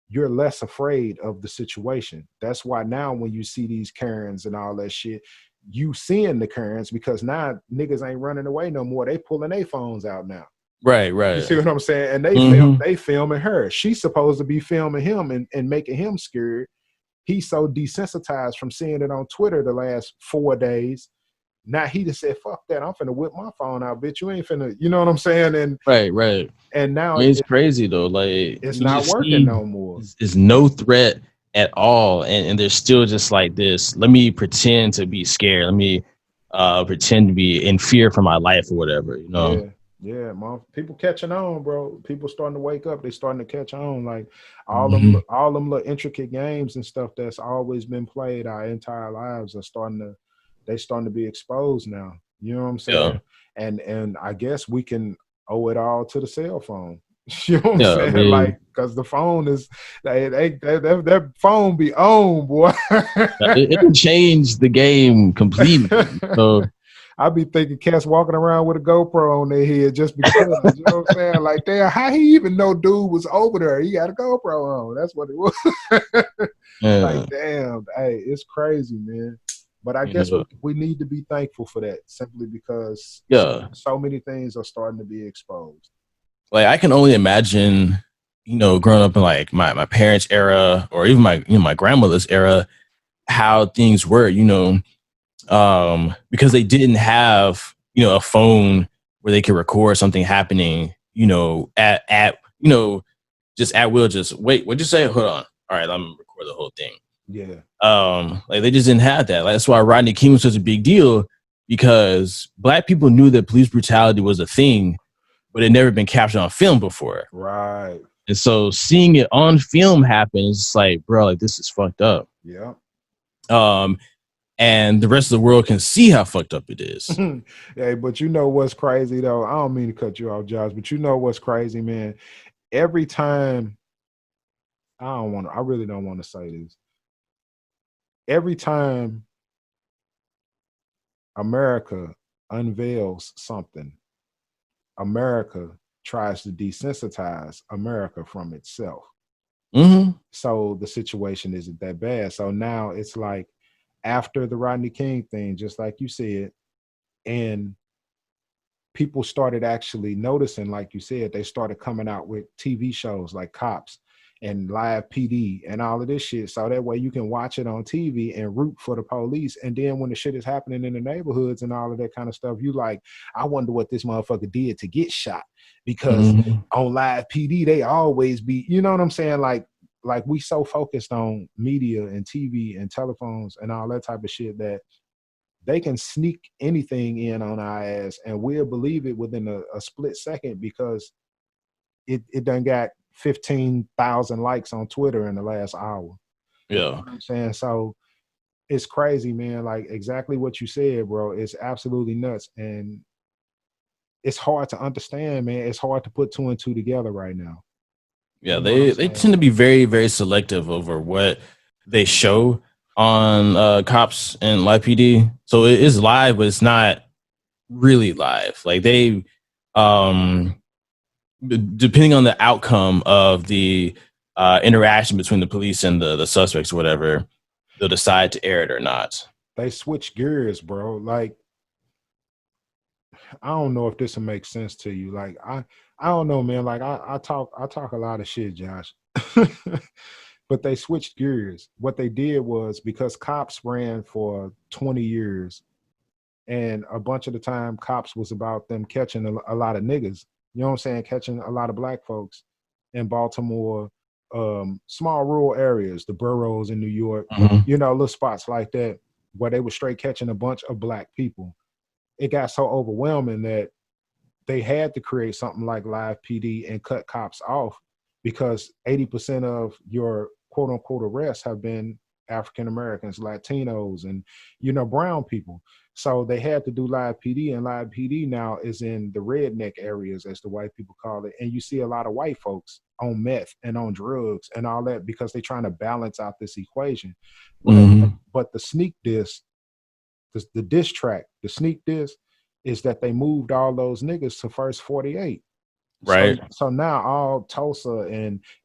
you're less afraid of the situation. That's why now when you see these Karens and all that shit, you seeing the Karens because now niggas ain't running away no more. They pulling their phones out now. Right. You Right. see what I'm saying? And Mm-hmm. they filming her. She's supposed to be filming him and making him scared. He's so desensitized from seeing it on Twitter the last 4 days. Now he just said, fuck that. I'm finna whip my phone out, bitch. You ain't finna, you know what I'm saying? Right. Right. And now It's crazy though. Like it's you not just working see no more. is no threat at all, and there's still just like this. Let me pretend to be scared. Let me pretend to be in fear for my life or whatever. You know. Yeah, yeah, mom. People catching on, bro. People starting to wake up. They starting to catch on. Like Hmm. all them little intricate games and stuff that's always been played our entire lives are starting to be exposed now. You know what I'm Yeah. saying? And I guess we can owe it all to the cell phone. You know what I'm Yeah, saying? Like, cause the phone is that phone be on, boy. it changed the game completely. So I be thinking cats walking around with a GoPro on their head just because. You know what I'm saying? Like, damn, how he even know dude was over there? He got a GoPro on. That's what it was. Like, yeah, damn, hey, it's crazy, man. But I you guess know, we need to be thankful for that simply because yeah. so many things are starting to be exposed. Like I can only imagine, growing up in like my parents' era or even my grandmother's era, how things were, because they didn't have, a phone where they could record something happening, at just at will. Just wait, what'd you say? Hold on. All right, I'm gonna record the whole thing. Yeah. Like they just didn't have that. Like, that's why Rodney King was such a big deal because black people knew that police brutality was a thing, but it never been captured on film before. Right. And so seeing it on film happen is just like, bro, like this is fucked up. Yeah. Um, and the rest of the world can see how fucked up it is. Hey, but you know what's crazy though? I don't mean to cut you off, Josh, but you know what's crazy, man? Every time I really don't want to say this. Every time America unveils something, America tries to desensitize America from itself. Mm-hmm. So the situation isn't that bad. So now it's like after the Rodney King thing, just like you said, and people started actually noticing, like you said, they started coming out with TV shows like Cops and Live PD and all of this shit. So that way you can watch it on TV and root for the police. And then when the shit is happening in the neighborhoods and all of that kind of stuff, you like, I wonder what this motherfucker did to get shot. Because Mm-hmm. on Live PD, they always be, you know what I'm saying? Like we so focused on media and TV and telephones and all that type of shit that they can sneak anything in on our ass and we'll believe it within a split second because it done got 15,000 likes on Twitter in the last hour. You know Yeah. what I'm saying? So it's crazy, man. Like exactly what you said, bro. It's absolutely nuts. And it's hard to understand, man. It's hard to put two and two together right now. Yeah. You know what I'm They saying? tend to be very, very selective over what they show on Cops and Live PD. So it is live, but it's not really live. Like they um depending on the outcome of the interaction between the police and the suspects or whatever, they'll decide to air it or not. They switch gears, bro. Like I don't know if this will make sense to you. Like I don't know, man. Like I talk a lot of shit, Josh. But they switched gears. What they did was because cops ran for 20 years, and a bunch of the time cops was about them catching a lot of niggas. You know what I'm saying? Catching a lot of black folks in Baltimore, small rural areas, the boroughs in New York, Mm-hmm. little spots like that where they were straight catching a bunch of black people. It got so overwhelming that they had to create something like Live PD and cut cops off because 80% of your quote unquote arrests have been African Americans, Latinos, and brown people. So they had to do Live PD, and Live PD now is in the redneck areas, as the white people call it. And you see a lot of white folks on meth and on drugs and all that because they're trying to balance out this equation. But Mm-hmm. but the sneak diss, the diss track, the sneak diss is that they moved all those niggas to first 48. So Right. so now all Tulsa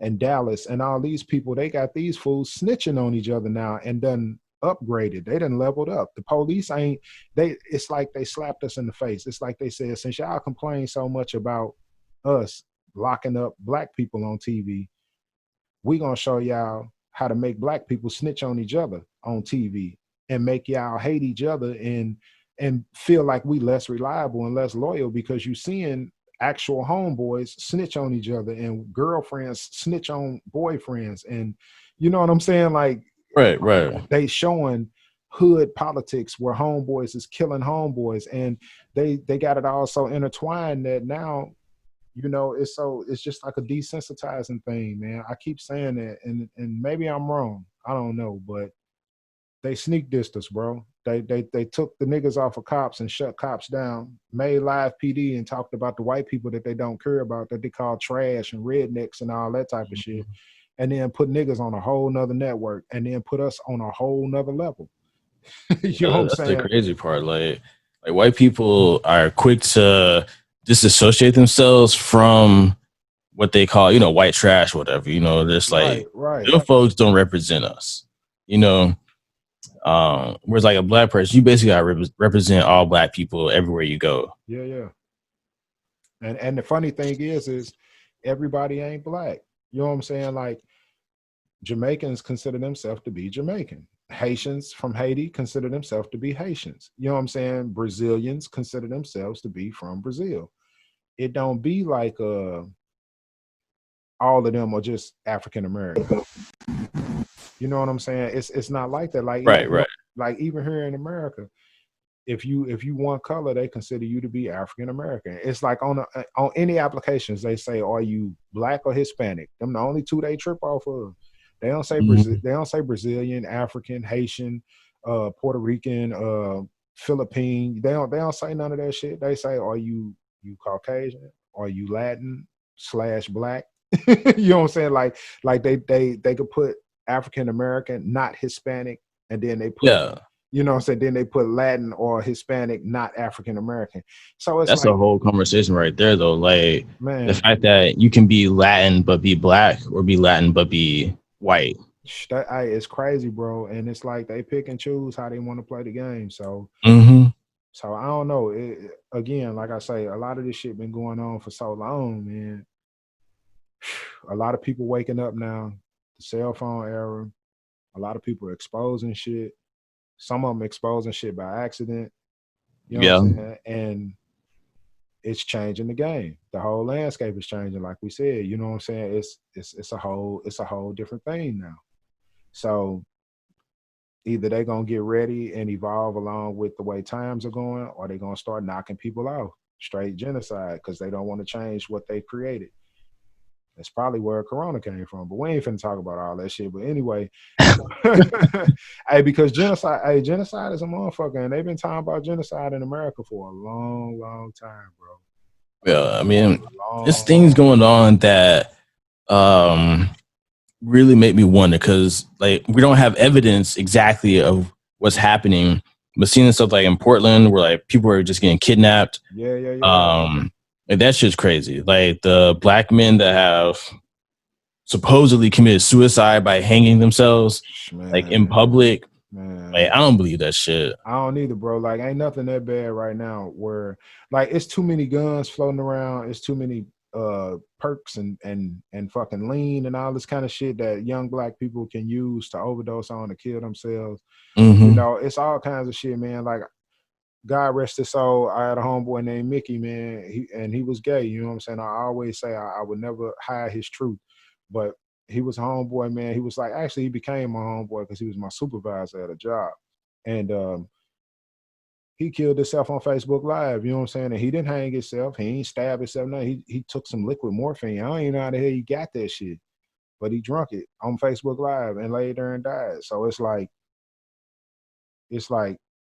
and Dallas and all these people, they got these fools snitching on each other now and done upgraded. They done leveled up. The police ain't it's like they slapped us in the face. It's like they said, since y'all complain so much about us locking up black people on TV, we gonna show y'all how to make black people snitch on each other on TV and make y'all hate each other and feel like we less reliable and less loyal because you seeing actual homeboys snitch on each other and girlfriends snitch on boyfriends and you know what I'm saying? Like Right. Right. they showing hood politics where homeboys is killing homeboys and they got it all so intertwined that now it's just like a desensitizing thing, man. I keep saying that, and maybe I'm wrong. I don't know, but they sneak dissed us, bro. They took the niggas off of cops and shut cops down, made live PD and talked about the white people that they don't care about, that they call trash and rednecks and all that type of shit. And then put niggas on a whole nother network and then put us on a whole nother level. You know what I'm That's the saying? crazy part. Like white people are quick to disassociate themselves from what they call, white trash, whatever. Just Right, like right. them folks don't represent us. You know, whereas like a black person, you basically got to represent all black people everywhere you go. Yeah, yeah. And the funny thing is everybody ain't black. You know what I'm saying? Like Jamaicans consider themselves to be Jamaican. Haitians from Haiti consider themselves to be Haitians. You know what I'm saying? Brazilians consider themselves to be from Brazil. It don't be like all of them are just African American. You know what I'm saying? It's not like that. Like Right, even right. like even here in America, if you want color, they consider you to be African American. It's like on any applications they say, are you black or Hispanic? Them the only two they trip off of. They don't say Mhm. They don't say Brazilian, African, Haitian, Puerto Rican, Philippine. They don't say none of that shit. They say, are you Caucasian? Are you Latin slash black? You know what I'm saying? Like they could put African American, not Hispanic, and then they put, Yeah, you know what I'm saying? Then they put Latin or Hispanic, not African American. So it's that's a like, whole conversation right there, though. Like the man, fact that you can be Latin but be black, or be Latin but be white. it's crazy, bro. And it's like they pick and choose how they want to play the game. So, Hmm. so I don't know. Again, like I say, a lot of this shit been going on for so long, man. A lot of people waking up now. The cell phone era. A lot of people are exposing shit. Some of them exposing shit by accident. You know what Yeah, I'm saying? And it's changing the game. The whole landscape is changing, like we said. You know what I'm saying? It's a whole different thing now. So either they're gonna get ready and evolve along with the way times are going, or they're gonna start knocking people out, straight genocide, because they don't want to change what they created. That's probably where Corona came from. But we ain't finna talk about all that shit. But anyway, hey, because genocide is a motherfucker, and they've been talking about genocide in America for a long, long time, bro. yeah. I mean, there's Long, things long going time. on that um really make me wonder, because like we don't have evidence exactly of what's happening, but seeing stuff like in Portland where like people are just getting kidnapped, Yeah, yeah, yeah. um, like that shit's crazy. Like the black men that have supposedly committed suicide by hanging themselves, like in Man, public. Like man. I don't believe that shit. I don't either, bro. Like, ain't nothing that bad right now where, like, it's too many guns floating around. It's too many perks and fucking lean and all this kind of shit that young black people can use to overdose on to kill themselves. You Hmm. know, it's all kinds of shit, man. Like, God rest his soul. I had a homeboy named Mickey, man. He was gay. You know what I'm saying? I always say I would never hide his truth, but he was a homeboy, man. He was like, actually, he became my homeboy because he was my supervisor at a job, and he killed himself on Facebook Live. You know what I'm saying? And he didn't hang himself. He ain't stab himself. No, he took some liquid morphine. I don't even know how the hell he got that shit, but he drunk it on Facebook Live and laid there and died. So it's like,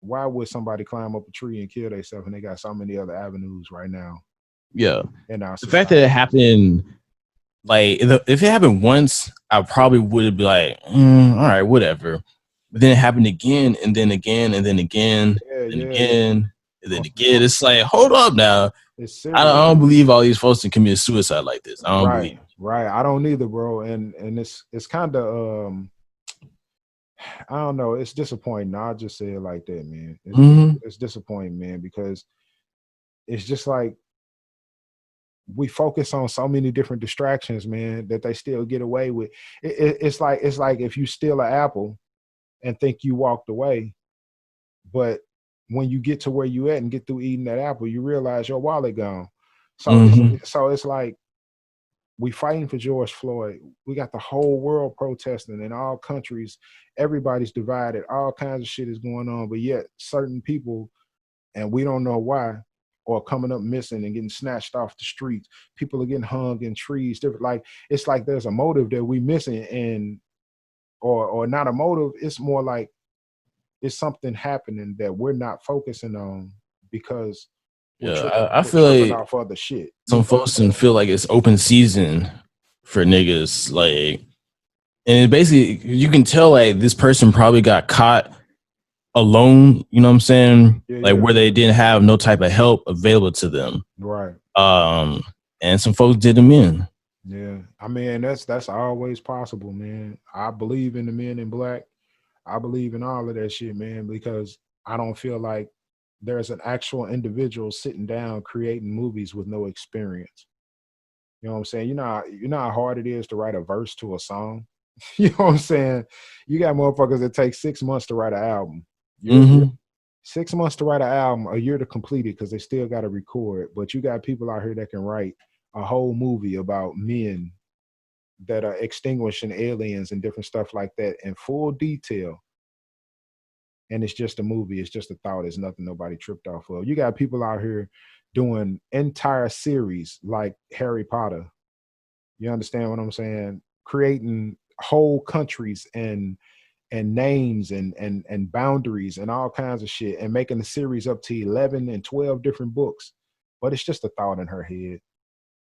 why would somebody climb up a tree and kill themselves? And they got so many other avenues right now Yeah, in our the fact that it society. happened, like if it happened once, I probably would be like, all right, whatever. But then it happened again, and then again, and then again, Yeah, and yeah, yeah. again, and then On some, again. It's like, hold up now. it's I serious. don't believe all these folks can commit suicide like this. I don't believe Right, right. I don't either, bro. And it's kind of I don't know. It's disappointing. I'll just say it like that, man. it. Hmm. It's disappointing, man, because it's just like we focus on so many different distractions, man, that they still get away with. It's like if you steal an apple and think you walked away, but when you get to where you at and get through eating that apple, you realize your wallet gone. So it's Hmm. so it's like we fighting for George Floyd. We got the whole world protesting in all countries. Everybody's divided. All kinds of shit is going on, but yet certain people, and we don't know why, or coming up missing and getting snatched off the streets. People are getting hung in trees. Different, like it's like there's a motive that we missing, and or not a motive. It's more like it's something happening that we're not focusing on because Yeah, I we're feel tripping like off other shit. You some know what I'm folks can saying? feel like it's open season for niggas. Like, and it basically, you can tell like this person probably got caught alone. You know what I'm saying? Yeah, Like yeah. where they didn't have no type of help available to them. Right. Um, and some folks did them in. Yeah. I mean, that's always possible, man. I believe in the men in black. I believe in all of that shit, man, because I don't feel like there's an actual individual sitting down creating movies with no experience. You know what I'm saying? You know how hard it is to write a verse to a song. You know what I'm saying? You got motherfuckers that take 6 months to write an album. You're Mm-hmm. 6 months to write an album, a year to complete it because they still got to record. But you got people out here that can write a whole movie about men that are extinguishing aliens and different stuff like that in full detail. And it's just a movie. It's just a thought. It's nothing nobody tripped off of. You got people out here doing entire series like Harry Potter. You understand what I'm saying? Creating whole countries and names and boundaries and all kinds of shit and making the series up to 11 and 12 different books. But it's just a thought in her head.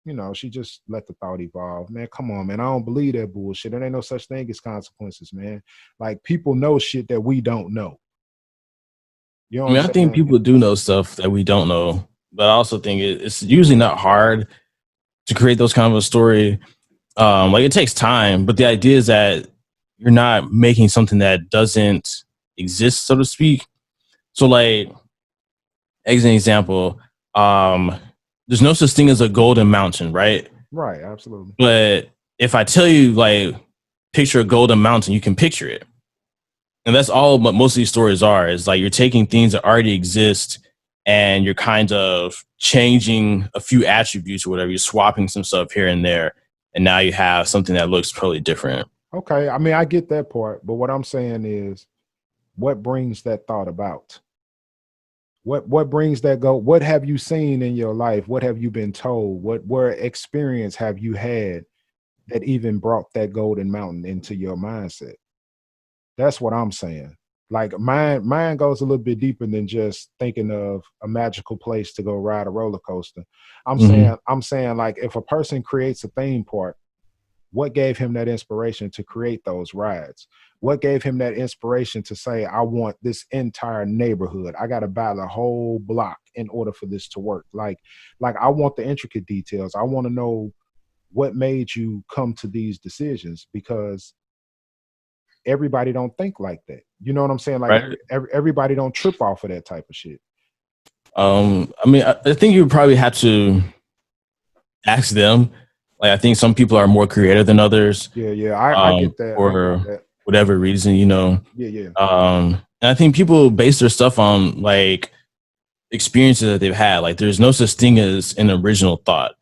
You know, she just let the thought evolve. Man, come on, man. I don't believe that bullshit. There ain't no such thing as consequences, man. Like people know shit that we don't know. You know I what I'm mean, I think saying? people do know stuff that we don't know, but I also think it's usually not hard to create those kind of a story. Like it takes time, but the idea is that you're not making something that doesn't exist, so to speak. So, like, as an example, um, there's no such thing as a golden mountain, right? Right, absolutely. But if I tell you, like, picture a golden mountain, you can picture it. And that's all what most of these stories are, is like you're taking things that already exist and you're kind of changing a few attributes or whatever. You're swapping some stuff here and there. And now you have something that looks totally different. Okay, I mean, I get that part, but what I'm saying is what brings that thought about? What brings that go? What have you seen in your life? What have you been told? What experience have you had that even brought that golden mountain into your mindset? That's what I'm saying. Like mine goes a little bit deeper than just thinking of a magical place to go ride a roller coaster. Mm-hmm. I'm saying like if a person creates a theme park, what gave him that inspiration to create those rides? What gave him that inspiration to say, I want this entire neighborhood? I got to buy the whole block in order for this to work. Like I want the intricate details. I want to know what made you come to these decisions because everybody don't think like that. You know what I'm saying? Like Right. everybody don't trip off of that type of shit. I mean, I think you would probably have to ask them. Like, I think some people are more creative than others, Yeah, yeah. I get that. I get for that. whatever reason, you know. Yeah, yeah. And I think people base their stuff on like experiences that they've had. Like, there's no such thing as an original thought.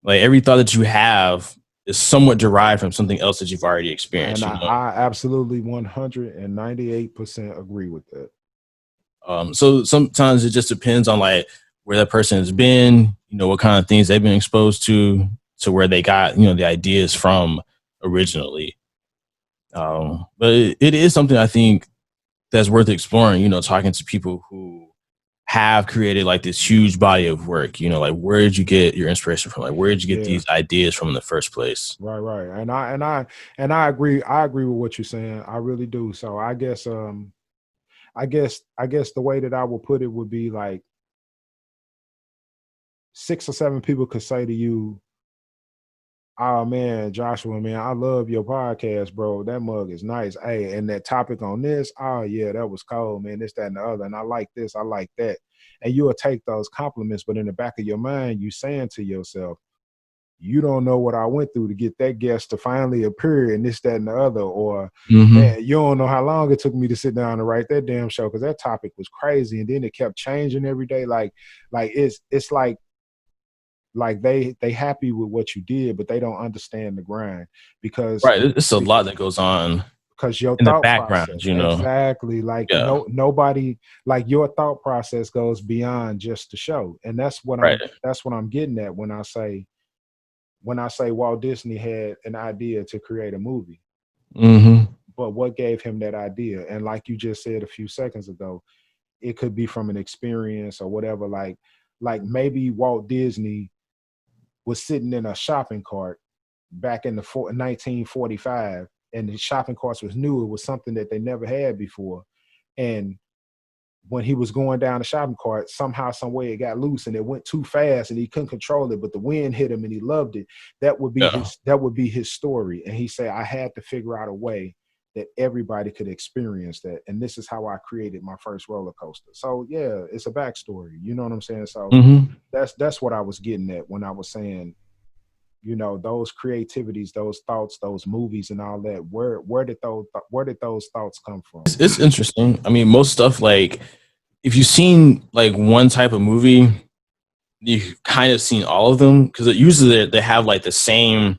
Like, every thought that you have is somewhat derived from something else that you've already And experienced, you know. I absolutely 198% agree with that. So sometimes it just depends on like where that person has been, you know, what kind of things they've been exposed to where they got, you know, the ideas from originally. But it is something I think that's worth exploring, you know, talking to people who have created like this huge body of work, you know, like where did you get your inspiration from? Like where did you get Yeah. these ideas from in the first place? Right, right. And I agree. I agree with what you're saying. I really do. So I guess the way that I would put it would be like 6 or 7 people could say to you, oh man, Joshua, man, I love your podcast, bro. That mug is nice. Hey, and that topic on this, oh yeah, that was cold, man. This, that, and the other. And I like this, I like that. And you will take those compliments, but in the back of your mind, you saying to yourself, you don't know what I went through to get that guest to finally appear and this, that, and the other. Or Mm-hmm. man, you don't know how long it took me to sit down and write that damn show because that topic was crazy. And then it kept changing every day. Like it's like they happy with what you did, but they don't understand the grind because Right. It's a lot that goes on because your in the thought background, process you know. exactly like Yeah. nobody like your thought process goes beyond just the show. And Right. that's what I'm getting at when I say Walt Disney had an idea to create a movie. Mm-hmm. but what gave him that idea? And like you just said a few seconds ago, it could be from an experience or whatever. Like maybe Walt Disney was sitting in a shopping cart back in the 1945, and the shopping carts was new. It was something that they never had before, and when he was going down the shopping cart, somehow, some way it got loose and it went too fast and he couldn't control it, but the wind hit him and he loved it. That would be Yeah. his story. And he said, I had to figure out a way that everybody could experience that. And this is how I created my first roller coaster. So yeah, it's a backstory. You know what I'm saying? So Mm-hmm. that's what I was getting at when I was saying, you know, those creativities, those thoughts, those movies and all that, where did those thoughts come from? It's interesting. I mean, most stuff, like if you've seen like one type of movie, you've kind of seen all of them, because usually they have like the same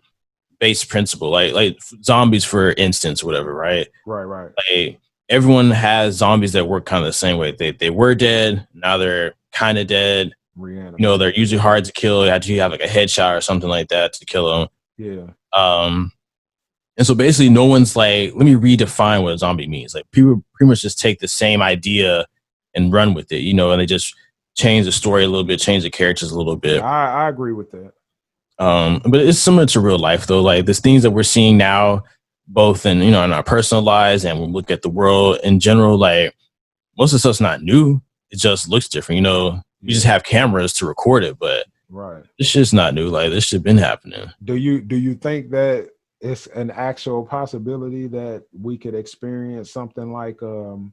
base principle, like zombies, for instance, whatever, right? Right. Like everyone has zombies that work kind of the same way. They were dead, now they're kind of dead. You know, Reanimate. they're usually hard to kill. You have like a headshot or something like that to kill them. Yeah. And so basically, no one's like, let me redefine what a zombie means. Like people pretty much just take the same idea and run with it, you know, and they just change the story a little bit, change the characters a little Yeah, bit. I agree with that. But it's similar to real life though. Like there's things that we're seeing now, both in, you know, in our personal lives and when we look at the world in general. Like most of the stuff's not new. It just looks different. You know, you just have cameras to record it, but Right. this shit's not new. Like this shit been happening. Do you think that it's an actual possibility that we could experience something like the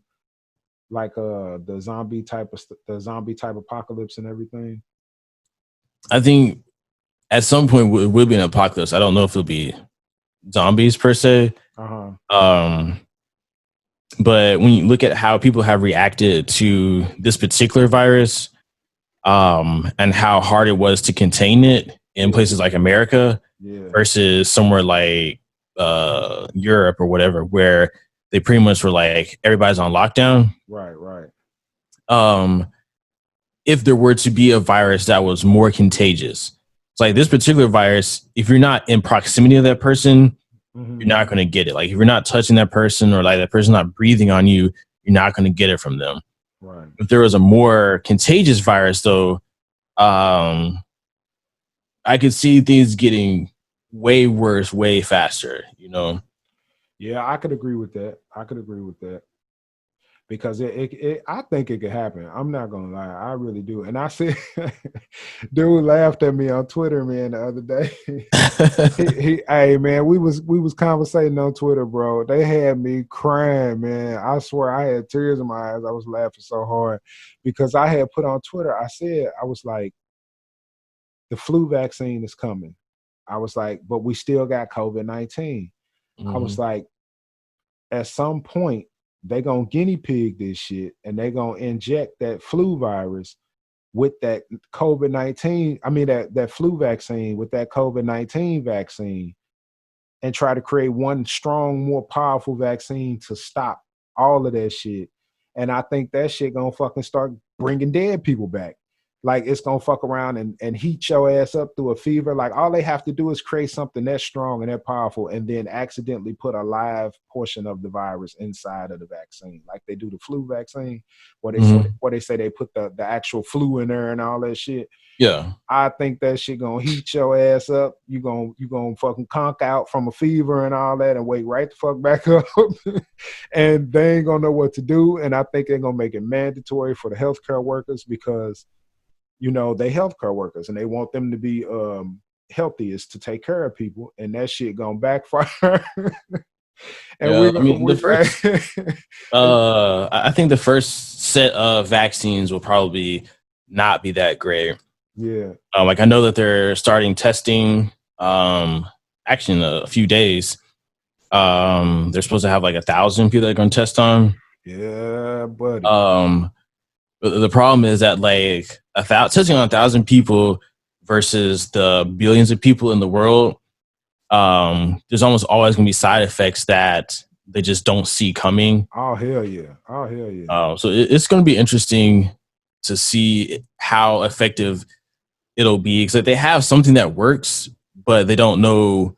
the zombie type apocalypse and everything? I think at some point it will be an apocalypse. I don't know if it'll be zombies per se. Uh-huh. But when you look at how people have reacted to this particular virus, and how hard it was to contain it in places like America Yeah. versus somewhere like Europe or whatever, where they pretty much were like everybody's on lockdown. Right. If there were to be a virus that was more contagious, it's like this particular virus, if you're not in proximity of that person, Mhm. you're not going to get it. Like if you're not touching that person, or like that person not breathing on you, you're not going to get it from them. Right. If there was a more contagious virus though, I could see things getting way worse, way faster, you know? Yeah, I could agree with that. Because I think it could happen. I'm not gonna lie, I really do. And I see, dude laughed at me on Twitter, man, the other day. Hey man, we was conversating on Twitter, bro. They had me crying, man. I swear I had tears in my eyes. I was laughing so hard because I had put on Twitter. I was like, the flu vaccine is coming. I was like, but we still got COVID-19. I was Mhm. like, at some point they gonna guinea pig this shit and they gonna inject that flu virus with that COVID-19. I mean that flu vaccine with that COVID-19 vaccine, and try to create one strong, more powerful vaccine to stop all of that shit. And I think that shit gonna fucking start bringing dead people back. Like it's gonna fuck around and heat your ass up through a fever. Like all they have to do is create something that strong and that powerful, and then accidentally put a live portion of the virus inside of the vaccine, like they do the flu vaccine, Mhm. where they say they put the actual flu in there and all that shit. Yeah. I think that shit gonna heat your ass up. You gonna fucking conk out from a fever and all that and wake right the fuck back up. And they ain't gonna know what to do. And I think they're gonna make it mandatory for the healthcare workers because, you know, they healthcare workers and they want them to be healthiest to take care of people. And that shit gonna backfire. And Yeah. I mean, I think the first set of vaccines will probably not be that great. yeah. Like I know that they're starting testing, actually in a few days. They're supposed to have like 1,000 people that are going to test on. Yeah, buddy. But the problem is that like testing on 1,000 people versus the billions of people in the world, there's almost always going to be side effects that they just don't see coming. Oh hell yeah. So it's going to be interesting to see how effective it'll be, because like, they have something that works, but they don't know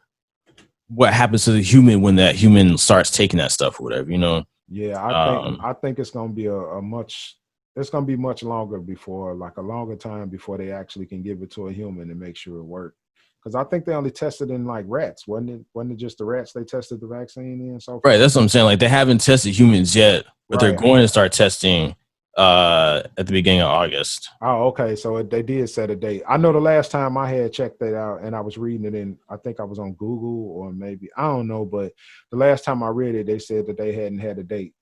what happens to the human when that human starts taking that stuff or whatever, you know. Yeah, Um, I think it's gonna be a much it's gonna be much longer before like a longer time before they actually can give it to a human and make sure it works. Because I think they only tested in like rats, wasn't it? Wasn't it just the rats they tested the vaccine in so right, far? that's what I'm saying. Like they haven't tested humans yet, but they're Right. going to start testing at the beginning of August. Oh, okay. So they did set a date. I know the last time I had checked that out and I was reading it in, I think I was on Google or maybe, I don't know, but the last time I read it, they said that they hadn't had a date.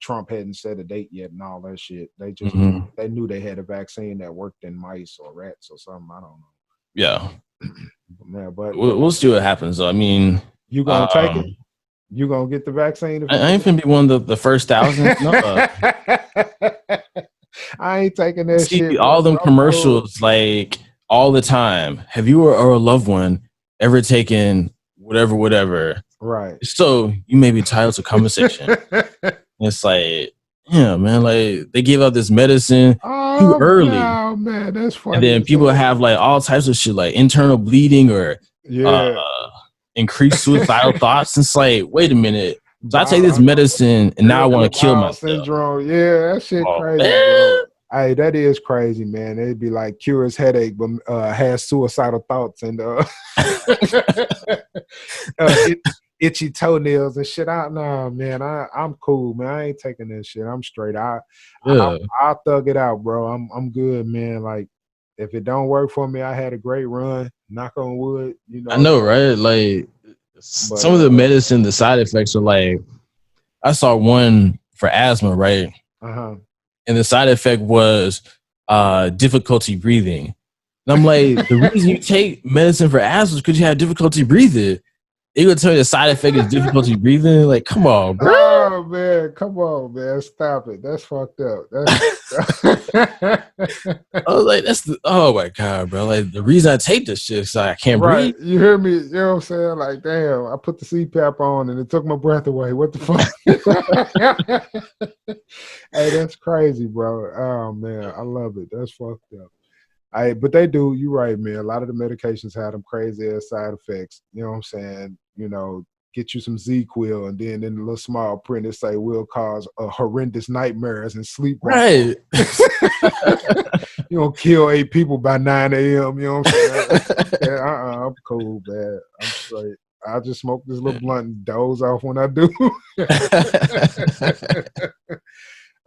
Trump hadn't set a date yet and all that shit. They just knew, Mm-hmm. they knew they had a vaccine that worked in mice or rats or something. I don't Yeah, know. Yeah, but we'll see what happens. Though. I mean, you gonna take it? um, You gonna get the vaccine if I you ain't get gonna be one of the first thousand. No, it? I ain't taking that see shit, bro. all them I'm cool. commercials like all the time. Have you or a loved one ever taken whatever? Right. So you may be entitled to conversation. It's like, yeah, man, like they gave out this medicine too Oh, early. no, man, that's And funny then as people hell. have like all types of shit like internal bleeding or uh Yeah. increased suicidal thoughts. It's like, wait a minute. So I take this Bile, medicine and now I want irritable to kill bowel myself. syndrome. Yeah, that shit Oh crazy, bro. man. Hey, that is crazy, man. It'd be like cures headache, but has suicidal thoughts and itchy toenails and shit. Nah, man, I'm cool, man. I ain't taking that shit. I'm straight. Yeah. I'll thug it out, bro. I'm good, man. Like if it don't work for me, I had a great run. Knock on wood, you I know. know, right? Like But some of the medicine, the side effects are like I saw one for asthma, right? uh-huh. And the side effect was difficulty breathing. And I'm like, the reason you take medicine for asthma is because you have difficulty breathing. They would tell you the side effect is difficulty breathing. Like, come on, bro. Oh man, come on, man. Stop it. That's fucked up. That's I was like, oh my god, bro. Like the reason I take this shit is I can't right. breathe. You hear me? You know what I'm saying? Like, damn, I put the CPAP on and it took my breath away. What the fuck? Hey, that's crazy, bro. Oh man, I love it. That's fucked up. But they do, you're right, man. A lot of the medications have them crazy ass side effects. You know what I'm saying? You know, get you some Z-Quil and then in the little small print it say will cause horrendous nightmares and sleepwalk. Right. You don't kill 8 people by 9 a.m. You know what I'm saying? Yeah, I'm cool, man. I'm straight. I just smoke this little blunt and doze off when I do.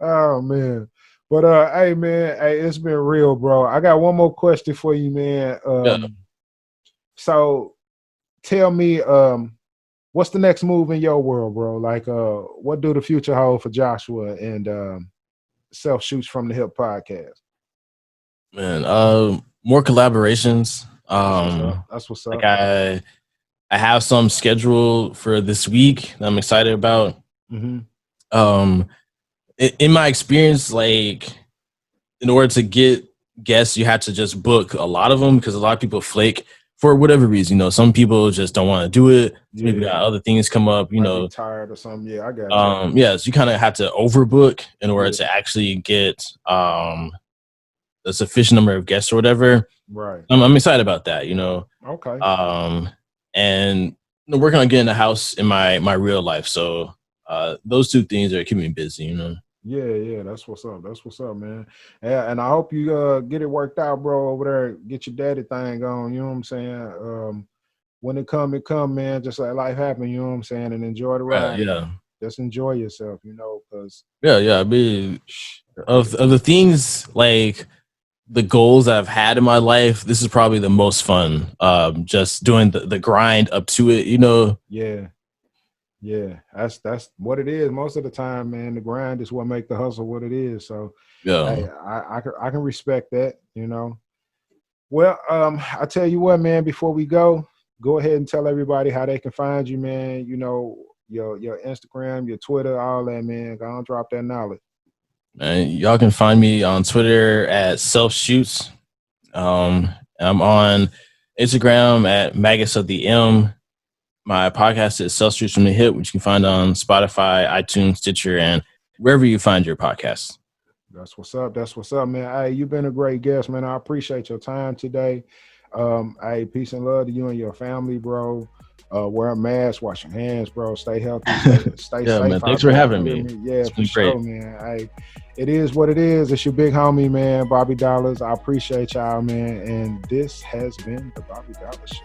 Oh man. But hey man, hey, it's been real, bro. I got one more question for you, man. Yeah. So tell me, what's the next move in your world, bro? Like what do the future hold for Joshua and Self Shoots from the Hip podcast? Man, more collaborations. That's what's up. That's what's Like up. I have some scheduled for this week that I'm excited about. Mm-hmm. In my experience, like in order to get guests, you have to just book a lot of them because a lot of people flake for whatever reason. You know, some people just don't want to do it. Some people got other things come up. You Might be know, tired or something. Yeah, I got you. yeah. So you kind of have to overbook in order Yeah. to actually get a sufficient number of guests or whatever. Right. I'm excited about that. You know, Okay. and working on getting a house in my real life. So those two things are keeping me busy. You know. Yeah, that's what's up. That's what's up, man. Yeah, and I hope you get it worked out, bro, over there. Get your daddy thing on, you know what I'm saying? When it come, man. Just let life happen, you know what I'm saying? And enjoy the ride. Yeah. Just enjoy yourself, you know, because Yeah. I mean, of the things like the goals I've had in my life, this is probably the most fun. Just doing the grind up to it, you know. yeah, that's what it is most of the time, man. The grind is what make the hustle what it is. So Yeah. hey, I can respect that, you know. Well, I tell you what, man, before we go ahead and tell everybody how they can find you, man. You know, your Instagram, your Twitter, all that, man. Go on, drop that knowledge. And y'all can find me on Twitter at Self Shoots. I'm on Instagram at Magus of the M. My podcast is Self Shoots from the Hip, which you can find on Spotify, iTunes, Stitcher, and wherever you find your podcasts. That's what's up. That's what's up, man. Hey, you've been a great guest, man. I appreciate your time today. Hey, peace and love to you and your family, bro. Wear a mask, wash your hands, bro. Stay healthy, stay Yeah, safe man. Thanks out for there. having You me. hear me? Yeah, It's for been sure, great. man. Hey, it is what it is. It's your big homie, man, Bobby Dollars. I appreciate y'all, man. And this has been the Bobby Dollars Show.